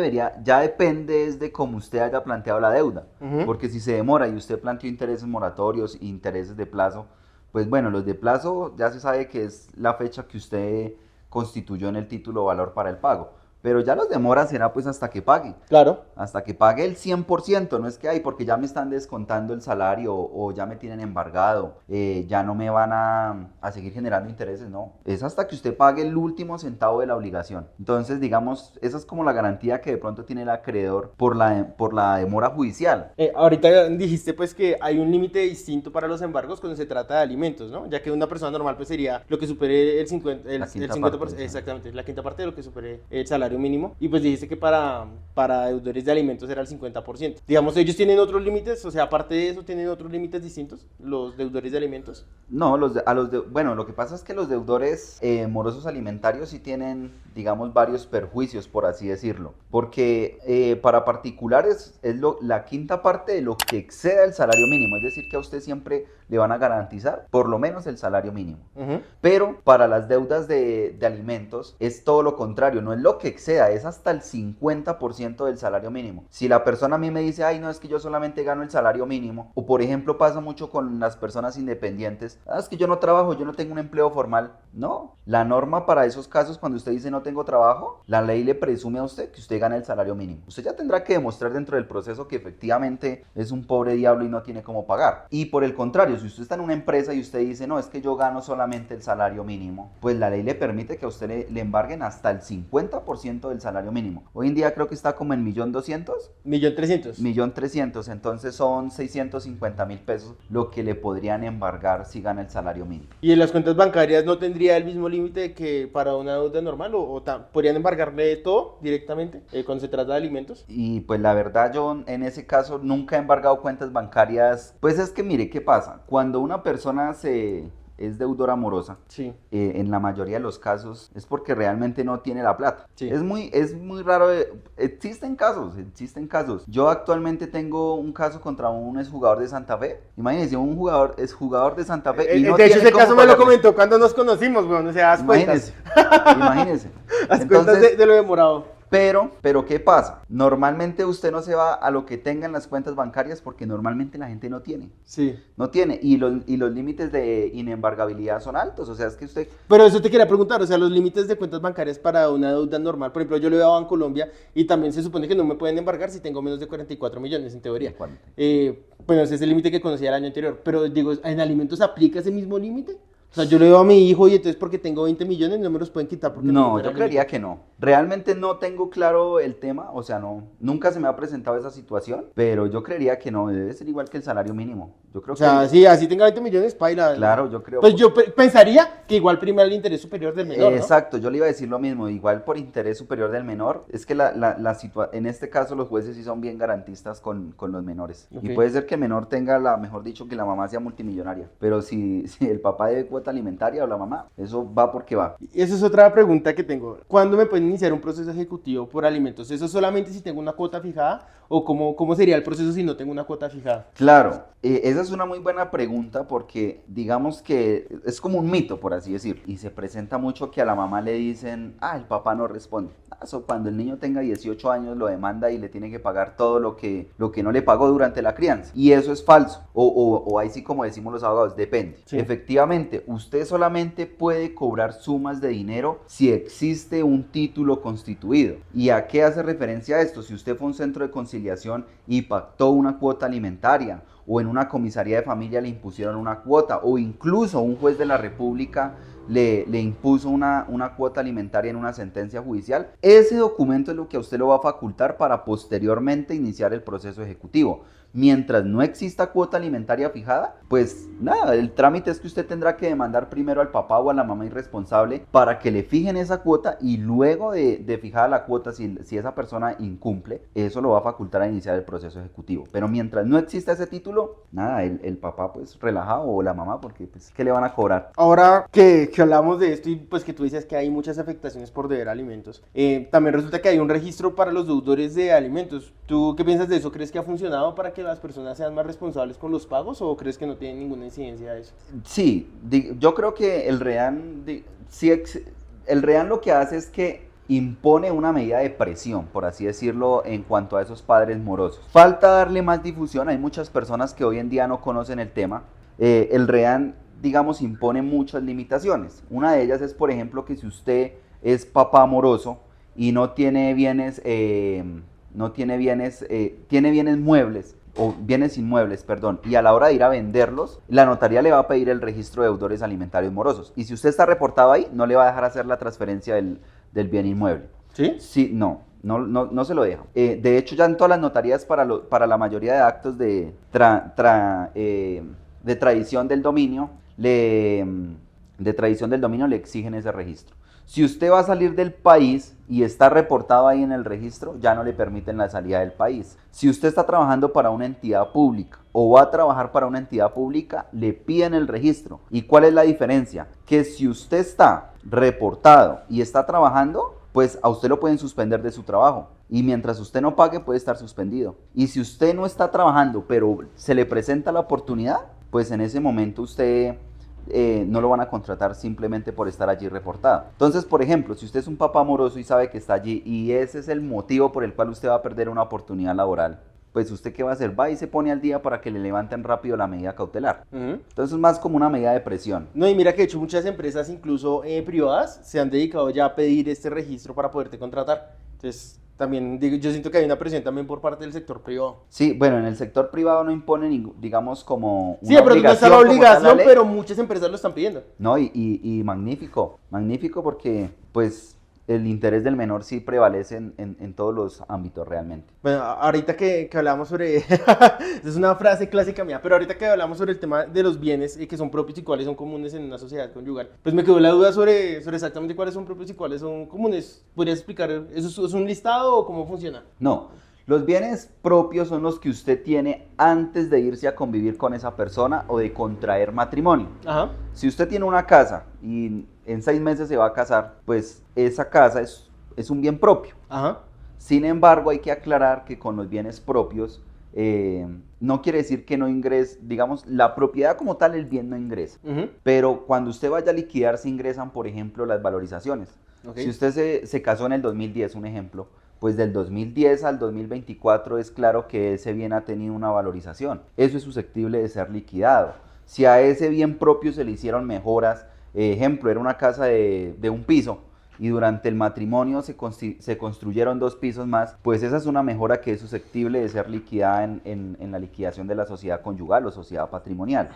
depende de cómo usted haya planteado la deuda, porque si se demora y usted planteó intereses moratorios e intereses de plazo, pues bueno, los de plazo ya se sabe que es la fecha que usted constituyó en el título valor para el pago. Pero ya los demora será pues hasta que pague. Claro. Hasta que pague el 100%, no es que hay porque ya me están descontando el salario o ya me tienen embargado, ya no me van a seguir generando intereses, no. Es hasta que usted pague el último centavo de la obligación. Entonces, digamos, esa es como la garantía que de pronto tiene el acreedor por la demora judicial. Ahorita dijiste pues que hay un límite distinto para los embargos cuando se trata de alimentos, ¿no? Ya que una persona normal pues sería lo que supere el 50%, exactamente, la quinta parte de lo que supere el salario mínimo, y pues dijiste que para deudores de alimentos era el 50%. Digamos, ellos tienen otros límites, o sea, aparte de eso, ¿tienen otros límites distintos los deudores de alimentos? No, bueno, lo que pasa es que los deudores morosos alimentarios sí tienen, digamos, varios perjuicios, por así decirlo, porque para particulares es la quinta parte de lo que exceda el salario mínimo, es decir, que a usted siempre le van a garantizar por lo menos el salario mínimo. Pero para las deudas de alimentos es todo lo contrario, no es lo que exceda, es hasta el 50% del salario mínimo. Si la persona a mí me dice, ay, no, es que yo solamente gano el salario mínimo, o por ejemplo pasa mucho con las personas independientes, es que yo no trabajo, yo no tengo un empleo formal. No, la norma para esos casos, cuando usted dice no tengo trabajo, la ley le presume a usted que usted gana el salario mínimo. Usted ya tendrá que demostrar dentro del proceso que efectivamente es un pobre diablo y no tiene cómo pagar. Y por el contrario, si usted está en una empresa y usted dice, no, es que yo gano solamente el salario mínimo, pues la ley le permite que a usted le embarguen hasta el 50% del salario mínimo. Hoy en día creo que está como en 1.200.000. 1.300.000. 1.300.000, entonces son 650.000 pesos lo que le podrían embargar si gana el salario mínimo. ¿Y en las cuentas bancarias no tendría el mismo límite que para una deuda normal o podrían embargarle todo directamente cuando se trata de alimentos? Y pues la verdad yo en ese caso nunca he embargado cuentas bancarias. Pues es que mire, ¿qué pasa? Cuando una persona es deudora morosa, sí. En la mayoría de los casos es porque realmente no tiene la plata. Sí. Es muy raro, existen casos. Yo actualmente tengo un caso contra un exjugador de Santa Fe. Imagínense, es jugador de Santa Fe y no de hecho tiene ese caso me lo pagarle. comentó cuando nos conocimos, weón, o sea, haz cuentas. Imagínense. Haz cuentas de lo demorado. Pero, ¿qué pasa? Normalmente usted no se va a lo que tenga en las cuentas bancarias porque normalmente la gente no tiene. Sí. No tiene. Y los límites de inembargabilidad son altos. O sea, es que usted... Pero eso te quería preguntar, o sea, los límites de cuentas bancarias para una deuda normal. Por ejemplo, yo lo veo a Bancolombia y también se supone que no me pueden embargar si tengo menos de 44 millones, en teoría. ¿Cuánto? Bueno, ese es el límite que conocía el año anterior. Pero digo, ¿en alimentos aplica ese mismo límite? O sea, yo le doy a mi hijo y entonces porque tengo 20 millones no me los pueden quitar porque No, era yo el creería único. que no. Realmente no tengo claro el tema, o sea, no, nunca se me ha presentado esa situación, pero yo creería que no, debe ser igual que el salario mínimo. Yo O creo que sea, sí, así tenga 20 millones, paila. claro, yo creo. Pues yo pensaría que igual prima el interés superior del menor, ¿no? Exacto, yo le iba a decir lo mismo, igual por interés superior del menor, es que en este caso los jueces sí son bien garantistas con los menores. Ok. Y puede ser que el menor tenga, mejor dicho, que la mamá sea multimillonaria, pero si el papá debe cuota alimentaria o la mamá, eso va porque va. Esa es otra pregunta que tengo. ¿Cuándo me pueden iniciar un proceso ejecutivo por alimentos? ¿Eso solamente si tengo una cuota fijada? ¿O cómo sería el proceso si no tengo una cuota fijada? Claro, esa es una muy buena pregunta porque digamos que es como un mito, por así decir, y se presenta mucho que a la mamá le dicen, el papá no responde. Eso cuando el niño tenga 18 años lo demanda y le tiene que pagar todo lo que no le pagó durante la crianza. Y eso es falso, o ahí sí como decimos los abogados, depende. Sí. Efectivamente, usted solamente puede cobrar sumas de dinero si existe un título constituido. ¿Y a qué hace referencia esto? Si usted fue a un centro de conciliación y pactó una cuota alimentaria, o en una comisaría de familia le impusieron una cuota, o incluso un juez de la República le impuso una cuota alimentaria en una sentencia judicial, ese documento es lo que a usted lo va a facultar para posteriormente iniciar el proceso ejecutivo. Mientras no exista cuota alimentaria fijada, pues nada, el trámite es que usted tendrá que demandar primero al papá o a la mamá irresponsable para que le fijen esa cuota y luego de fijada la cuota, si esa persona incumple, eso lo va a facultar a iniciar el proceso ejecutivo. Pero mientras no exista ese título, nada, el papá pues relajado o la mamá porque pues ¿qué le van a cobrar? Ahora que hablamos de esto y pues que tú dices que hay muchas afectaciones por deber alimentos, también resulta que hay un registro para los deudores de alimentos. ¿Tú qué piensas de eso? ¿Crees que ha funcionado para que las personas sean más responsables con los pagos o crees que no tiene ninguna incidencia de eso? Sí, yo creo que el REAN, el REAN lo que hace es que impone una medida de presión, por así decirlo, en cuanto a esos padres morosos. Falta darle más difusión, hay muchas personas que hoy en día no conocen el tema. El REAN, digamos, impone muchas limitaciones. Una de ellas es, por ejemplo, que si usted es papá moroso y no tiene bienes, tiene bienes muebles, o bienes inmuebles, perdón, y a la hora de ir a venderlos, la notaría le va a pedir el registro de deudores alimentarios morosos. Y si usted está reportado ahí, no le va a dejar hacer la transferencia del bien inmueble. ¿Sí? Sí, no se lo deja. De hecho, ya en todas las notarías para la mayoría de actos de tradición del dominio, le exigen ese registro. Si usted va a salir del país y está reportado ahí en el registro, ya no le permiten la salida del país. Si usted está trabajando para una entidad pública o va a trabajar para una entidad pública, le piden el registro. ¿Y cuál es la diferencia? Que si usted está reportado y está trabajando, pues a usted lo pueden suspender de su trabajo. Y mientras usted no pague, puede estar suspendido. Y si usted no está trabajando, pero se le presenta la oportunidad, pues en ese momento usted no lo van a contratar simplemente por estar allí reportado. Entonces, por ejemplo, si usted es un papá amoroso y sabe que está allí y ese es el motivo por el cual usted va a perder una oportunidad laboral, pues usted qué va a hacer, va y se pone al día para que le levanten rápido la medida cautelar. Entonces es más como una medida de presión. No, y mira que de hecho muchas empresas, incluso privadas, se han dedicado ya a pedir este registro para poderte contratar. Entonces, también yo siento que hay una presión también por parte del sector privado. Sí, bueno, en el sector privado no impone, digamos, como Sí, una pero no está la como tal obligación, ley. pero muchas empresas lo están pidiendo. No, y magnífico porque pues el interés del menor sí prevalece en todos los ámbitos realmente. Bueno, ahorita que hablamos sobre, es una frase clásica mía, pero ahorita que hablamos sobre el tema de los bienes que son propios y cuáles son comunes en una sociedad conyugal, pues me quedó la duda sobre exactamente cuáles son propios y cuáles son comunes. ¿Podrías explicar, eso es un listado o cómo funciona? No, los bienes propios son los que usted tiene antes de irse a convivir con esa persona o de contraer matrimonio. Ajá. Si usted tiene una casa y en 6 meses se va a casar, pues esa casa es un bien propio. Ajá. Sin embargo, hay que aclarar que con los bienes propios no quiere decir que no ingrese, digamos, la propiedad como tal, el bien no ingresa. Pero cuando usted vaya a liquidar, se ingresan, por ejemplo, las valorizaciones. Okay. Si usted se casó en el 2010, un ejemplo, pues del 2010 al 2024 es claro que ese bien ha tenido una valorización. Eso es susceptible de ser liquidado. Si a ese bien propio se le hicieron mejoras, ejemplo, era una casa de un piso, y durante el matrimonio se construyeron 2 pisos más, pues esa es una mejora que es susceptible de ser liquidada en la liquidación de la sociedad conyugal o sociedad patrimonial.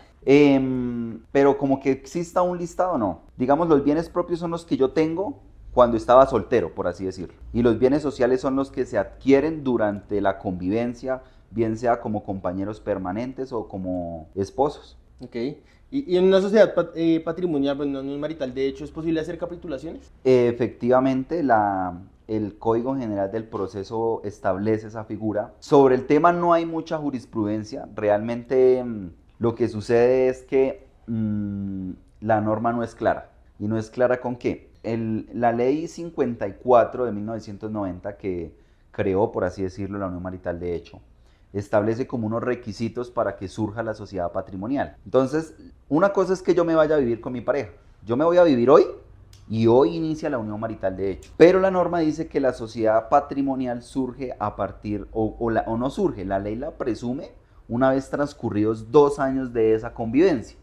Pero como que exista un listado, no. Digamos, los bienes propios son los que yo tengo cuando estaba soltero, por así decirlo. Y los bienes sociales son los que se adquieren durante la convivencia, bien sea como compañeros permanentes o como esposos. Ok. Y en una sociedad patrimonial, bueno, no marital, de hecho, ¿es posible hacer capitulaciones? Efectivamente, el Código General del Proceso establece esa figura. Sobre el tema no hay mucha jurisprudencia. Realmente lo que sucede es que la norma no es clara. ¿Y no es clara con qué? La ley 54 de 1990, que creó, por así decirlo, la unión marital de hecho, establece como unos requisitos para que surja la sociedad patrimonial. Entonces, una cosa es que yo me vaya a vivir con mi pareja. Yo me voy a vivir hoy y hoy inicia la unión marital de hecho. Pero la norma dice que la sociedad patrimonial surge a partir, o no surge, la ley la presume una vez transcurridos 2 años de esa convivencia.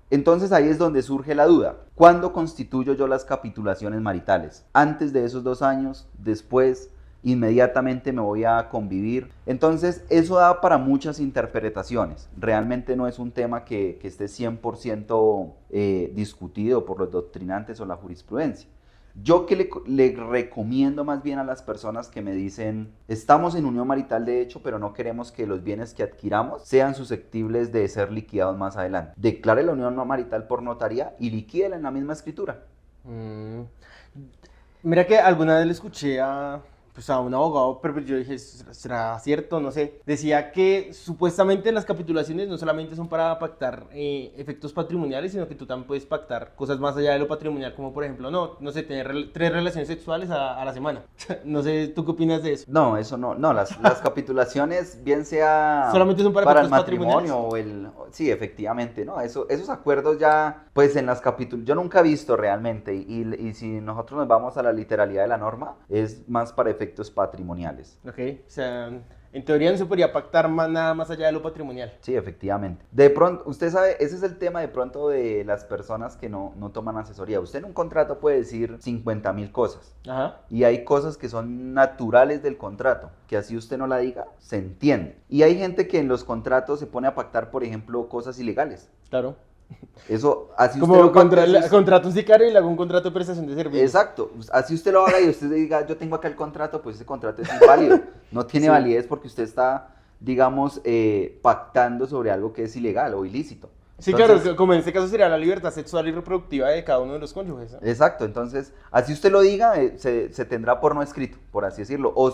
Entonces ahí es donde surge la duda. ¿Cuándo constituyo yo las capitulaciones maritales? ¿Antes de esos 2 años? ¿Después? ¿Inmediatamente me voy a convivir? Entonces eso da para muchas interpretaciones. Realmente no es un tema que esté 100% discutido por los doctrinantes o la jurisprudencia. Yo que le recomiendo más bien a las personas que me dicen, estamos en unión marital de hecho, pero no queremos que los bienes que adquiramos sean susceptibles de ser liquidados más adelante. Declare la unión marital por notaría y liquídela en la misma escritura. Mira que alguna vez le escuché pues a un abogado, pero yo dije, ¿será cierto? No sé. Decía que supuestamente las capitulaciones no solamente son para pactar efectos patrimoniales, sino que tú también puedes pactar cosas más allá de lo patrimonial, como por ejemplo, no sé, tener 3 relaciones sexuales a la semana. No sé, ¿tú qué opinas de eso? No, eso no. No, las capitulaciones, bien sea solamente son para el matrimonio o sí, efectivamente, no, esos acuerdos ya, pues en las capitulaciones, yo nunca he visto realmente, y si nosotros nos vamos a la literalidad de la norma, es más para efectos patrimoniales. Ok, o sea, en teoría no se podría pactar nada más allá de lo patrimonial. Sí, efectivamente. De pronto, usted sabe, ese es el tema de pronto de las personas que no toman asesoría. Usted en un contrato puede decir 50.000 cosas. Ajá. Y hay cosas que son naturales del contrato, que así usted no la diga, se entiende. Y hay gente que en los contratos se pone a pactar, por ejemplo, cosas ilegales. Claro. Eso, así como usted lo contrato un sicario y le hago un contrato de prestación de servicios. Exacto, así usted lo haga y usted diga, yo tengo acá el contrato, pues ese contrato es inválido, no tiene validez porque usted está, digamos, pactando sobre algo que es ilegal o ilícito. Sí, entonces, claro, como en este caso sería la libertad sexual y reproductiva de cada uno de los cónyuges, ¿no? Exacto, entonces, así usted lo diga, se tendrá por no escrito, por así decirlo, o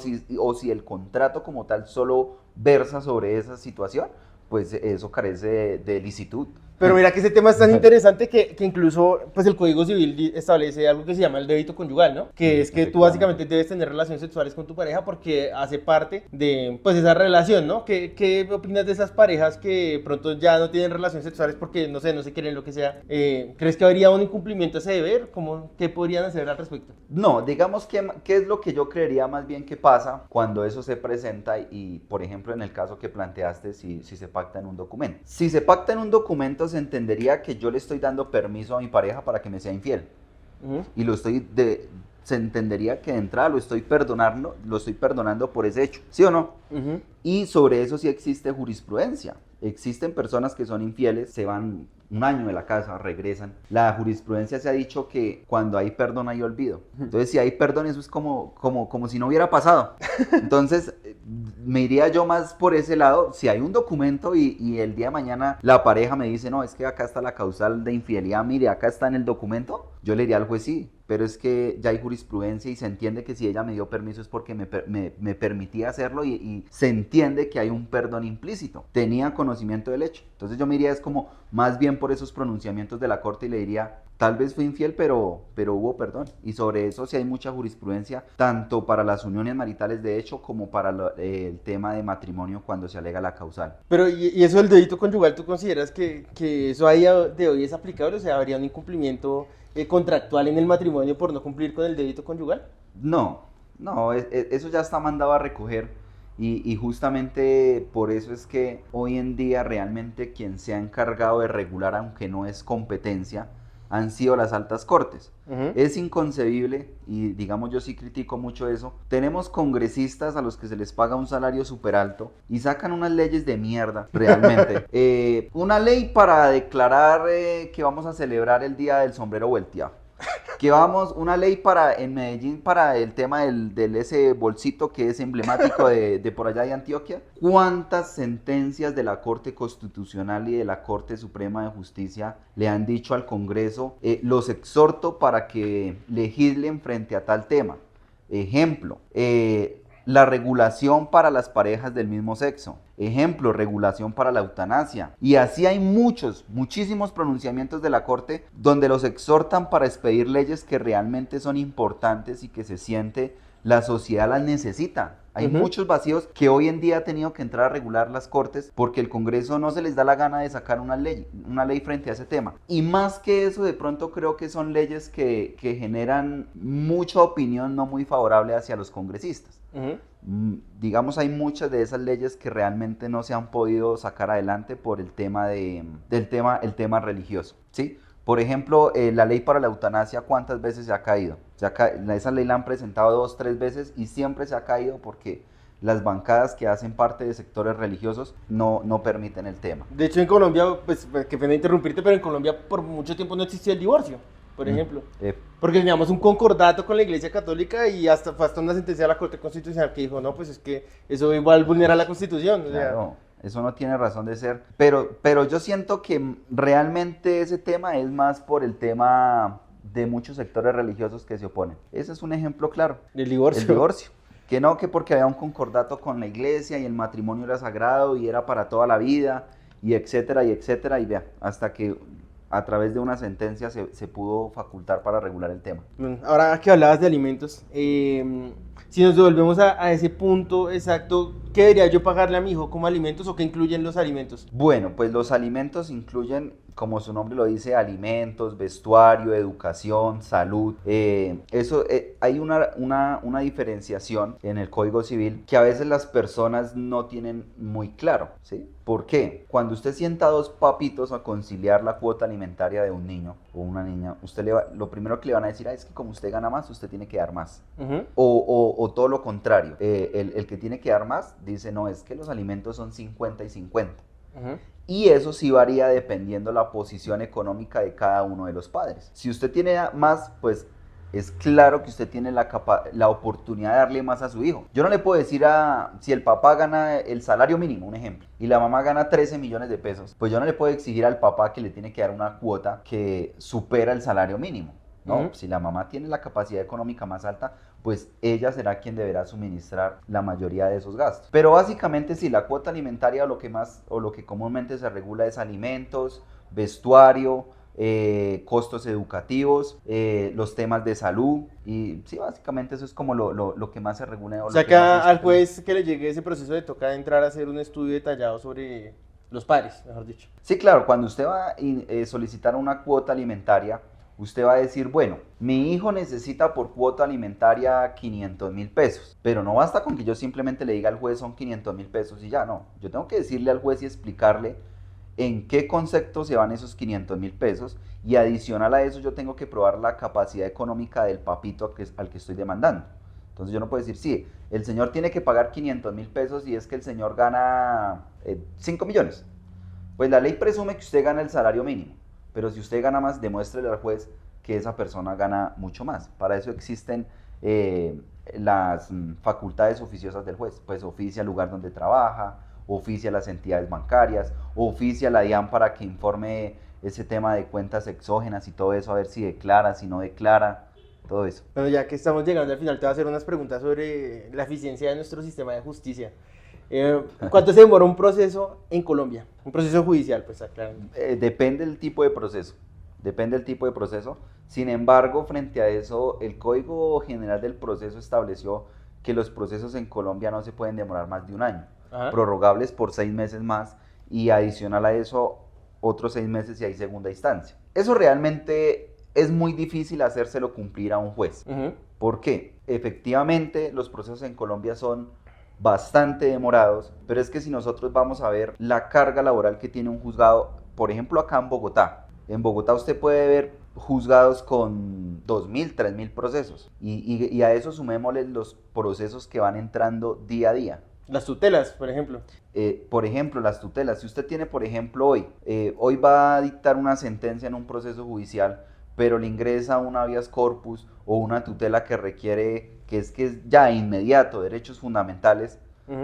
si el contrato como tal solo versa sobre esa situación, pues eso carece de licitud. Pero mira que ese tema es tan interesante que incluso pues el Código Civil establece algo que se llama el débito conyugal, ¿no? Que es que tú básicamente debes tener relaciones sexuales con tu pareja porque hace parte de pues esa relación, ¿no? ¿Qué opinas de esas parejas que pronto ya no tienen relaciones sexuales porque no se quieren, lo que sea? ¿Crees que habría un incumplimiento a ese deber? ¿Qué podrían hacer al respecto? No, digamos que ¿qué es lo que yo creería más bien que pasa cuando eso se presenta y, por ejemplo, en el caso que planteaste, si se pacta en un documento? Si se pacta en un documento, se entendería que yo le estoy dando permiso a mi pareja para que me sea infiel. Y se entendería que de entrada lo estoy perdonando por ese hecho, ¿sí o no? Y sobre eso sí existe jurisprudencia. Existen personas que son infieles, se van 1 año de la casa, regresan. La jurisprudencia se ha dicho que cuando hay perdón hay olvido. Entonces, si hay perdón, eso es como si no hubiera pasado. Entonces, me iría yo más por ese lado. Si hay un documento y el día de mañana la pareja me dice, no, es que acá está la causal de infidelidad, mire, acá está en el documento, yo le diría al juez sí. Pero es que ya hay jurisprudencia y se entiende que si ella me dio permiso es porque me permitía hacerlo y se entiende que hay un perdón implícito. Tenía conocimiento del hecho. Entonces yo me iría es como más bien por esos pronunciamientos de la corte y le diría, tal vez fui infiel, pero hubo perdón. Y sobre eso sí hay mucha jurisprudencia, tanto para las uniones maritales de hecho como para el tema de matrimonio cuando se alega la causal. Pero, ¿y eso del débito conyugal, tú consideras que eso a día de hoy es aplicable? O sea, ¿habría un incumplimiento contractual en el matrimonio por no cumplir con el débito conyugal? No, eso ya está mandado a recoger y justamente por eso es que hoy en día realmente quien se ha encargado de regular, aunque no es competencia, han sido las altas cortes. Ujú. Es inconcebible, y digamos yo sí critico mucho eso, tenemos congresistas a los que se les paga un salario súper alto y sacan unas leyes de mierda, realmente. Una ley para declarar que vamos a celebrar el Día del Sombrero Volteado. Una ley en Medellín para el tema del ese bolsito que es emblemático de por allá de Antioquia. ¿Cuántas sentencias de la Corte Constitucional y de la Corte Suprema de Justicia le han dicho al Congreso? Los exhorto para que legislen frente a tal tema. Ejemplo, la regulación para las parejas del mismo sexo. Ejemplo, regulación para la eutanasia. Y así hay muchísimos pronunciamientos de la Corte donde los exhortan para expedir leyes que realmente son importantes y que se siente la sociedad las necesita. Hay muchos vacíos que hoy en día ha tenido que entrar a regular las Cortes porque el Congreso no se les da la gana de sacar una ley frente a ese tema. Y más que eso, de pronto creo que son leyes que generan mucha opinión no muy favorable hacia los congresistas. Digamos, hay muchas de esas leyes que realmente no se han podido sacar adelante por el tema el tema religioso, ¿sí? Por ejemplo, la ley para la eutanasia, ¿cuántas veces se ha caído? Esa ley la han presentado 2, 3 veces y siempre se ha caído porque las bancadas que hacen parte de sectores religiosos no permiten el tema. De hecho, en Colombia, pues, que pena interrumpirte, pero en Colombia por mucho tiempo no existía el divorcio, por ejemplo. Porque teníamos un concordato con la Iglesia Católica y fue hasta una sentencia de la Corte Constitucional que dijo, no, pues es que eso igual vulnera la Constitución. O sea, claro, eso no tiene razón de ser. Pero yo siento que realmente ese tema es más por el tema de muchos sectores religiosos que se oponen. Ese es un ejemplo claro. El divorcio. El divorcio. Que porque había un concordato con la iglesia y el matrimonio era sagrado y era para toda la vida y etcétera, y vea, hasta que a través de una sentencia se pudo facultar para regular el tema. Bueno, ahora que hablabas de alimentos, si nos devolvemos a ese punto exacto, ¿qué debería yo pagarle a mi hijo como alimentos o qué incluyen los alimentos? Bueno, pues los alimentos incluyen, como su nombre lo dice, alimentos, vestuario, educación, salud. Hay una diferenciación en el Código Civil que a veces las personas no tienen muy claro, ¿sí? ¿Por qué? Cuando usted sienta a dos papitos a conciliar la cuota alimentaria de un niño o una niña, lo primero que le van a decir es que como usted gana más, usted tiene que dar más. O todo lo contrario, el que tiene que dar más dice, no, es que los alimentos son 50 y 50. Y eso sí varía dependiendo la posición económica de cada uno de los padres. Si usted tiene más, pues es claro que usted tiene la oportunidad de darle más a su hijo. Yo no le puedo decir si el papá gana el salario mínimo, un ejemplo, y la mamá gana 13 millones de pesos, pues yo no le puedo exigir al papá que le tiene que dar una cuota que supera el salario mínimo. No, si la mamá tiene la capacidad económica más alta, pues ella será quien deberá suministrar la mayoría de esos gastos. Pero básicamente sí, la cuota alimentaria o lo que comúnmente se regula es alimentos, vestuario, costos educativos, los temas de salud y sí, básicamente eso es como lo que más se regula. O sea que al juez que le llegue ese proceso le toca entrar a hacer un estudio detallado sobre los padres, mejor dicho. Sí, claro, cuando usted va a solicitar una cuota alimentaria, usted va a decir, bueno, mi hijo necesita por cuota alimentaria 500,000 pesos, pero no basta con que yo simplemente le diga al juez son 500,000 pesos y ya, no. Yo tengo que decirle al juez y explicarle en qué concepto se van esos 500,000 pesos y adicional a eso yo tengo que probar la capacidad económica del papito al que estoy demandando. Entonces yo no puedo decir, sí, el señor tiene que pagar 500,000 pesos y es que el señor gana 5 millones. Pues la ley presume que usted gana el salario mínimo. Pero si usted gana más, demuéstrele al juez que esa persona gana mucho más. Para eso existen las facultades oficiosas del juez. Pues oficia el lugar donde trabaja, oficia las entidades bancarias, oficia la DIAN para que informe ese tema de cuentas exógenas y todo eso, a ver si declara, si no declara, todo eso. Bueno, ya que estamos llegando al final, te voy a hacer unas preguntas sobre la eficiencia de nuestro sistema de justicia. ¿Cuánto se demora un proceso en Colombia? Un proceso judicial, pues aclaro. Depende del tipo de proceso. Depende del tipo de proceso. Sin embargo, frente a eso, el Código General del Proceso estableció que los procesos en Colombia no se pueden demorar más de un año. Ajá. Prorrogables por 6 meses más y adicional a eso, otros 6 meses si hay segunda instancia. Eso realmente es muy difícil hacérselo cumplir a un juez. ¿Por qué? Efectivamente, los procesos en Colombia son bastante demorados, pero es que si nosotros vamos a ver la carga laboral que tiene un juzgado, por ejemplo acá en Bogotá usted puede ver juzgados con 2.000, 3.000 procesos. Y a eso sumémosle los procesos que van entrando día a día. Las tutelas, por ejemplo. Por ejemplo, las tutelas. Si usted tiene, por ejemplo, hoy va a dictar una sentencia en un proceso judicial, pero le ingresa una habeas corpus o una tutela que requiere, que es ya inmediato, derechos fundamentales,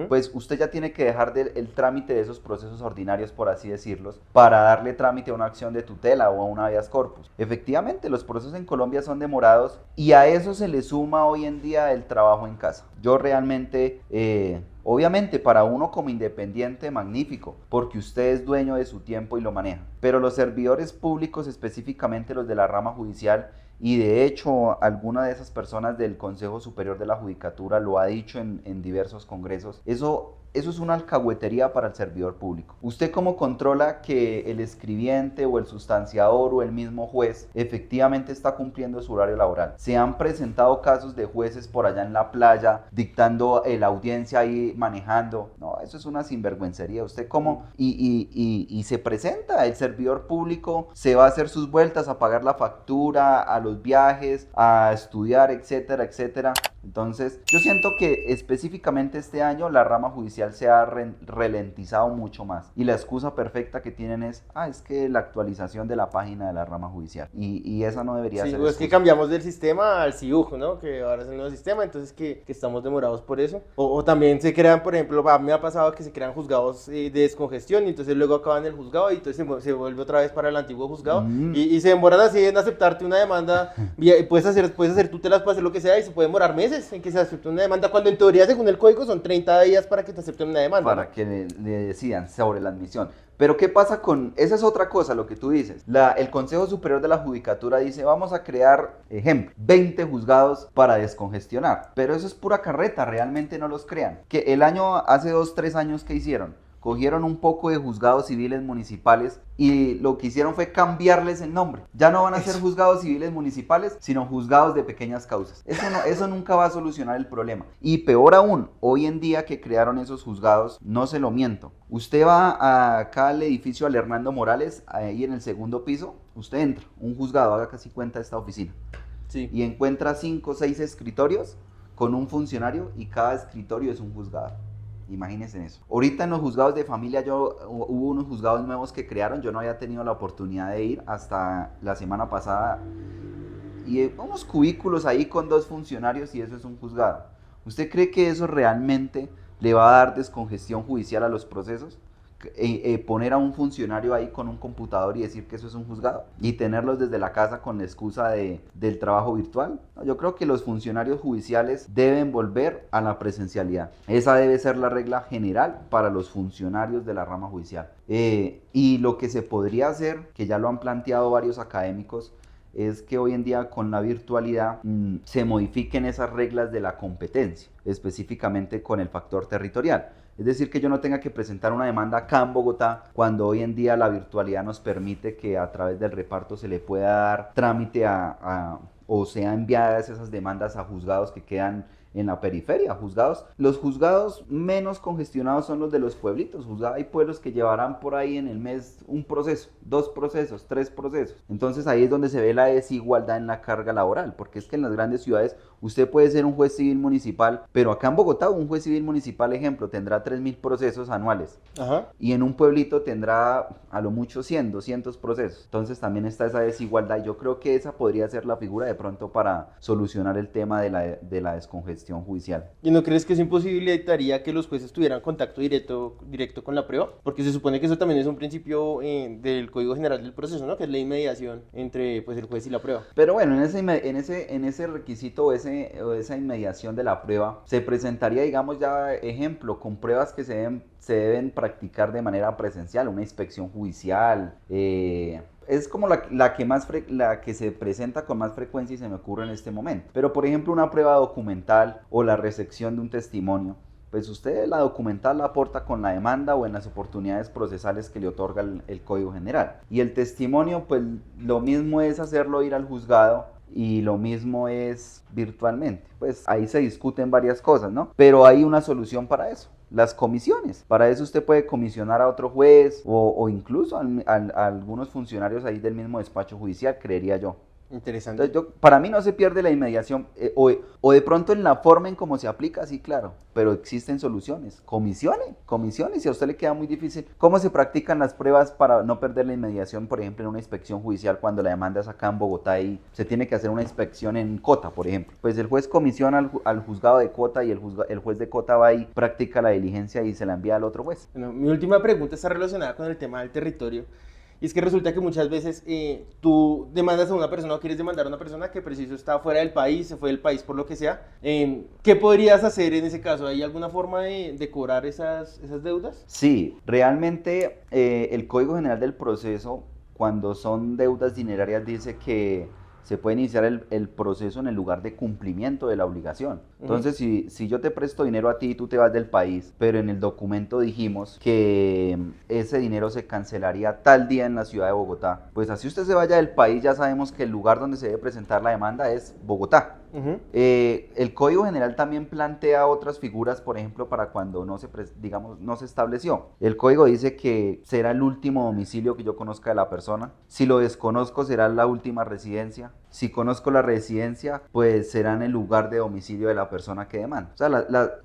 pues usted ya tiene que dejar el trámite de esos procesos ordinarios, por así decirlos, para darle trámite a una acción de tutela o a una habeas corpus. Efectivamente, los procesos en Colombia son demorados y a eso se le suma hoy en día el trabajo en casa. Yo realmente, obviamente para uno como independiente, magnífico, porque usted es dueño de su tiempo y lo maneja. Pero los servidores públicos, específicamente los de la rama judicial, y de hecho alguna de esas personas del Consejo Superior de la Judicatura lo ha dicho en diversos congresos, eso es una alcahuetería para el servidor público. ¿Usted cómo controla que el escribiente o el sustanciador o el mismo juez efectivamente está cumpliendo su horario laboral? Se han presentado casos de jueces por allá en la playa dictando la audiencia ahí manejando. No, eso es una sinvergüencería. ¿Usted cómo? Y se presenta, el servidor público se va a hacer sus vueltas, a pagar la factura, a los viajes, a estudiar, etcétera, etcétera. Entonces, yo siento que específicamente este año la rama judicial se ha ralentizado mucho más. Y la excusa perfecta que tienen es que la actualización de la página de la rama judicial. Y esa no debería ser. Sí, es que cambiamos del sistema al CIUJ, ¿no? Que ahora es el nuevo sistema, entonces que estamos demorados por eso. O también se crean, por ejemplo, a mí me ha pasado que se crean juzgados de descongestión y entonces luego acaban el juzgado y entonces se vuelve otra vez para el antiguo juzgado y se demoran así en aceptarte una demanda. Puedes hacer tutelas, puedes hacer lo que sea y se puede demorar meses en que se acepte una demanda, cuando en teoría según el código son 30 días para que te acepten una demanda. Para que le decidan sobre la admisión. Pero ¿qué pasa con...? Esa es otra cosa, lo que tú dices. El Consejo Superior de la Judicatura dice, vamos a crear, ejemplo, 20 juzgados para descongestionar. Pero eso es pura carreta, realmente no los crean. Que hace 2, 3 años, ¿qué hicieron? Cogieron un poco de juzgados civiles municipales y lo que hicieron fue cambiarles el nombre. Ya no van a ser juzgados civiles municipales, sino juzgados de pequeñas causas. Eso nunca va a solucionar el problema. Y peor aún, hoy en día que crearon esos juzgados, no se lo miento. Usted va acá al edificio al Hernando Morales, ahí en el segundo piso, usted entra, un juzgado, haga casi cuenta de esta oficina. Sí. Y encuentra 5 o 6 escritorios con un funcionario y cada escritorio es un juzgado. Imagínense eso. Ahorita en los juzgados de familia hubo unos juzgados nuevos que crearon. Yo no había tenido la oportunidad de ir hasta la semana pasada. Y unos cubículos ahí con 2 funcionarios y eso es un juzgado. ¿Usted cree que eso realmente le va a dar descongestión judicial a los procesos? Poner a un funcionario ahí con un computador y decir que eso es un juzgado y tenerlos desde la casa con la excusa del trabajo virtual. No, yo creo que los funcionarios judiciales deben volver a la presencialidad. Esa debe ser la regla general para los funcionarios de la rama judicial. Y lo que se podría hacer, que ya lo han planteado varios académicos, es que hoy en día con la virtualidad se modifiquen esas reglas de la competencia, específicamente con el factor territorial. Es decir, que yo no tenga que presentar una demanda acá en Bogotá, cuando hoy en día la virtualidad nos permite que a través del reparto se le pueda dar trámite o sean enviadas esas demandas a juzgados que quedan en la periferia. Los juzgados menos congestionados son los de los pueblitos. Hay pueblos que llevarán por ahí en el mes un proceso, 2 procesos, 3 procesos. Entonces ahí es donde se ve la desigualdad en la carga laboral, porque es que en las grandes ciudades usted puede ser un juez civil municipal, pero acá en Bogotá un juez civil municipal, ejemplo, tendrá 3.000 procesos anuales. Ajá. Y en un pueblito tendrá a lo mucho 100, 200 procesos. Entonces también está esa desigualdad y yo creo que esa podría ser la figura de pronto para solucionar el tema de la descongestión judicial. ¿Y no crees que eso imposibilitaría que los jueces tuvieran contacto directo con la prueba? Porque se supone que eso también es un principio del Código General del Proceso, ¿no? Que es la inmediación entre pues, el juez y la prueba. Pero bueno, en ese requisito o esa inmediación de la prueba se presentaría, digamos, ya ejemplo, con pruebas que se deben practicar de manera presencial, una inspección judicial. Es como la que se presenta con más frecuencia y se me ocurre en este momento. Pero por ejemplo una prueba documental o la recepción de un testimonio, pues usted la documental la aporta con la demanda o en las oportunidades procesales que le otorga el Código General. Y el testimonio, pues lo mismo es hacerlo ir al juzgado y lo mismo es virtualmente. Pues ahí se discuten varias cosas, ¿no? Pero hay una solución para eso. las comisiones. Para eso usted puede comisionar a otro juez o incluso a algunos funcionarios ahí del mismo despacho judicial, creería yo. Interesante. Entonces, para mí no se pierde la inmediación, o de pronto en la forma en cómo se aplica, sí, claro, pero existen soluciones. Comisiones, si a usted le queda muy difícil. ¿Cómo se practican las pruebas para no perder la inmediación, por ejemplo, en una inspección judicial cuando la demanda es acá en Bogotá y se tiene que hacer una inspección en Cota, por ejemplo? Pues el juez comisiona al juzgado de Cota y el juez de Cota va y practica la diligencia y se la envía al otro juez. Bueno, mi última pregunta está relacionada con el tema del territorio. Y es que resulta que muchas veces tú demandas a una persona o quieres demandar a una persona que preciso está fuera del país, se fue del país por lo que sea. ¿Qué podrías hacer en ese caso? ¿Hay alguna forma de cobrar esas deudas? Sí, realmente el Código General del Proceso, cuando son deudas dinerarias, dice que se puede iniciar el proceso en el lugar de cumplimiento de la obligación. Entonces, si yo te presto dinero a ti y tú te vas del país, pero en el documento dijimos que ese dinero se cancelaría tal día en la ciudad de Bogotá, pues así usted se vaya del país, ya sabemos que el lugar donde se debe presentar la demanda es Bogotá. El Código General también plantea otras figuras, por ejemplo, para cuando no se estableció. El Código dice que será el último domicilio que yo conozca de la persona. Si lo desconozco, será la última residencia. Si conozco la residencia, pues será en el lugar de domicilio de la persona que demanda. O sea,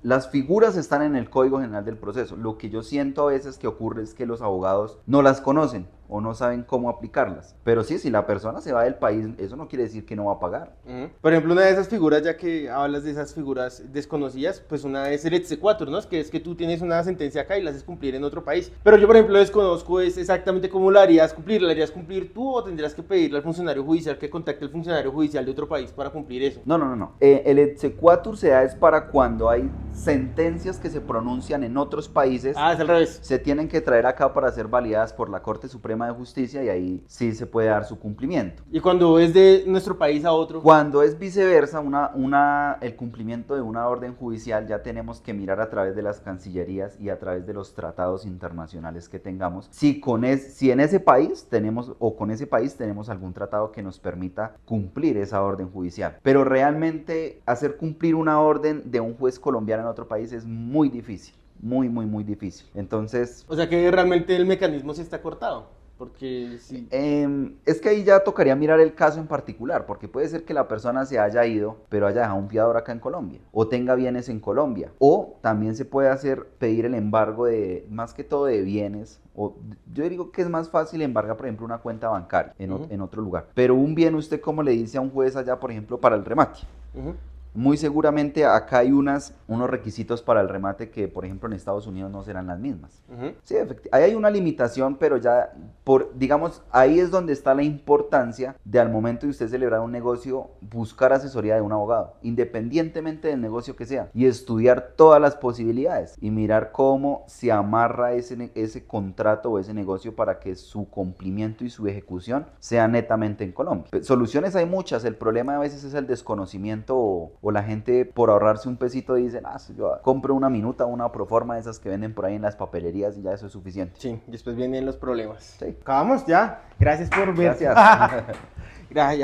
las figuras están en el Código General del Proceso. Lo que yo siento a veces que ocurre es que los abogados no las conocen o no saben cómo aplicarlas. Pero sí, si la persona se va del país, eso no quiere decir que no va a pagar. Por ejemplo, una de esas figuras, ya que hablas de esas figuras desconocidas, pues una es el exequatur, ¿no? Es que tú tienes una sentencia acá y la haces cumplir en otro país. Pero yo, por ejemplo, desconozco es exactamente cómo la harías cumplir. ¿La harías cumplir tú o tendrías que pedirle al funcionario judicial que contacte al funcionario judicial de otro país para cumplir eso? No. El exequatur se da es para cuando hay sentencias que se pronuncian en otros países. Ah, es al revés. Se tienen que traer acá para ser validadas por la Corte Suprema de Justicia y ahí sí se puede dar su cumplimiento. ¿Y cuando es de nuestro país a otro? Cuando es viceversa, el cumplimiento de una orden judicial, ya tenemos que mirar a través de las cancillerías y a través de los tratados internacionales que tengamos. Si en ese país tenemos o con ese país tenemos algún tratado que nos permita cumplir esa orden judicial. Pero realmente hacer cumplir una orden de un juez colombiano en otro país es muy difícil. Muy difícil. Entonces... O sea que realmente el mecanismo sí está cortado. Porque sí. Es que ahí ya tocaría mirar el caso en particular, porque puede ser que la persona se haya ido, pero haya dejado un fiador acá en Colombia, o tenga bienes en Colombia, o también se puede pedir el embargo más que todo de bienes, o yo digo que es más fácil embargar, por ejemplo, una cuenta bancaria en otro lugar, pero un bien, usted como le dice a un juez allá, por ejemplo, para el remate. Muy seguramente acá hay unos requisitos para el remate que, por ejemplo, en Estados Unidos no serán las mismas. Sí, ahí hay una limitación, pero ya, digamos, ahí es donde está la importancia de al momento de usted celebrar un negocio, buscar asesoría de un abogado, independientemente del negocio que sea, y estudiar todas las posibilidades y mirar cómo se amarra ese contrato o ese negocio para que su cumplimiento y su ejecución sea netamente en Colombia. Soluciones hay muchas, el problema a veces es el desconocimiento o la gente por ahorrarse un pesito dice, yo compro una minuta, una proforma de esas que venden por ahí en las papelerías y ya eso es suficiente. Sí, después vienen los problemas. Sí. Acabamos ya. Gracias por ver. Gracias. Gracias.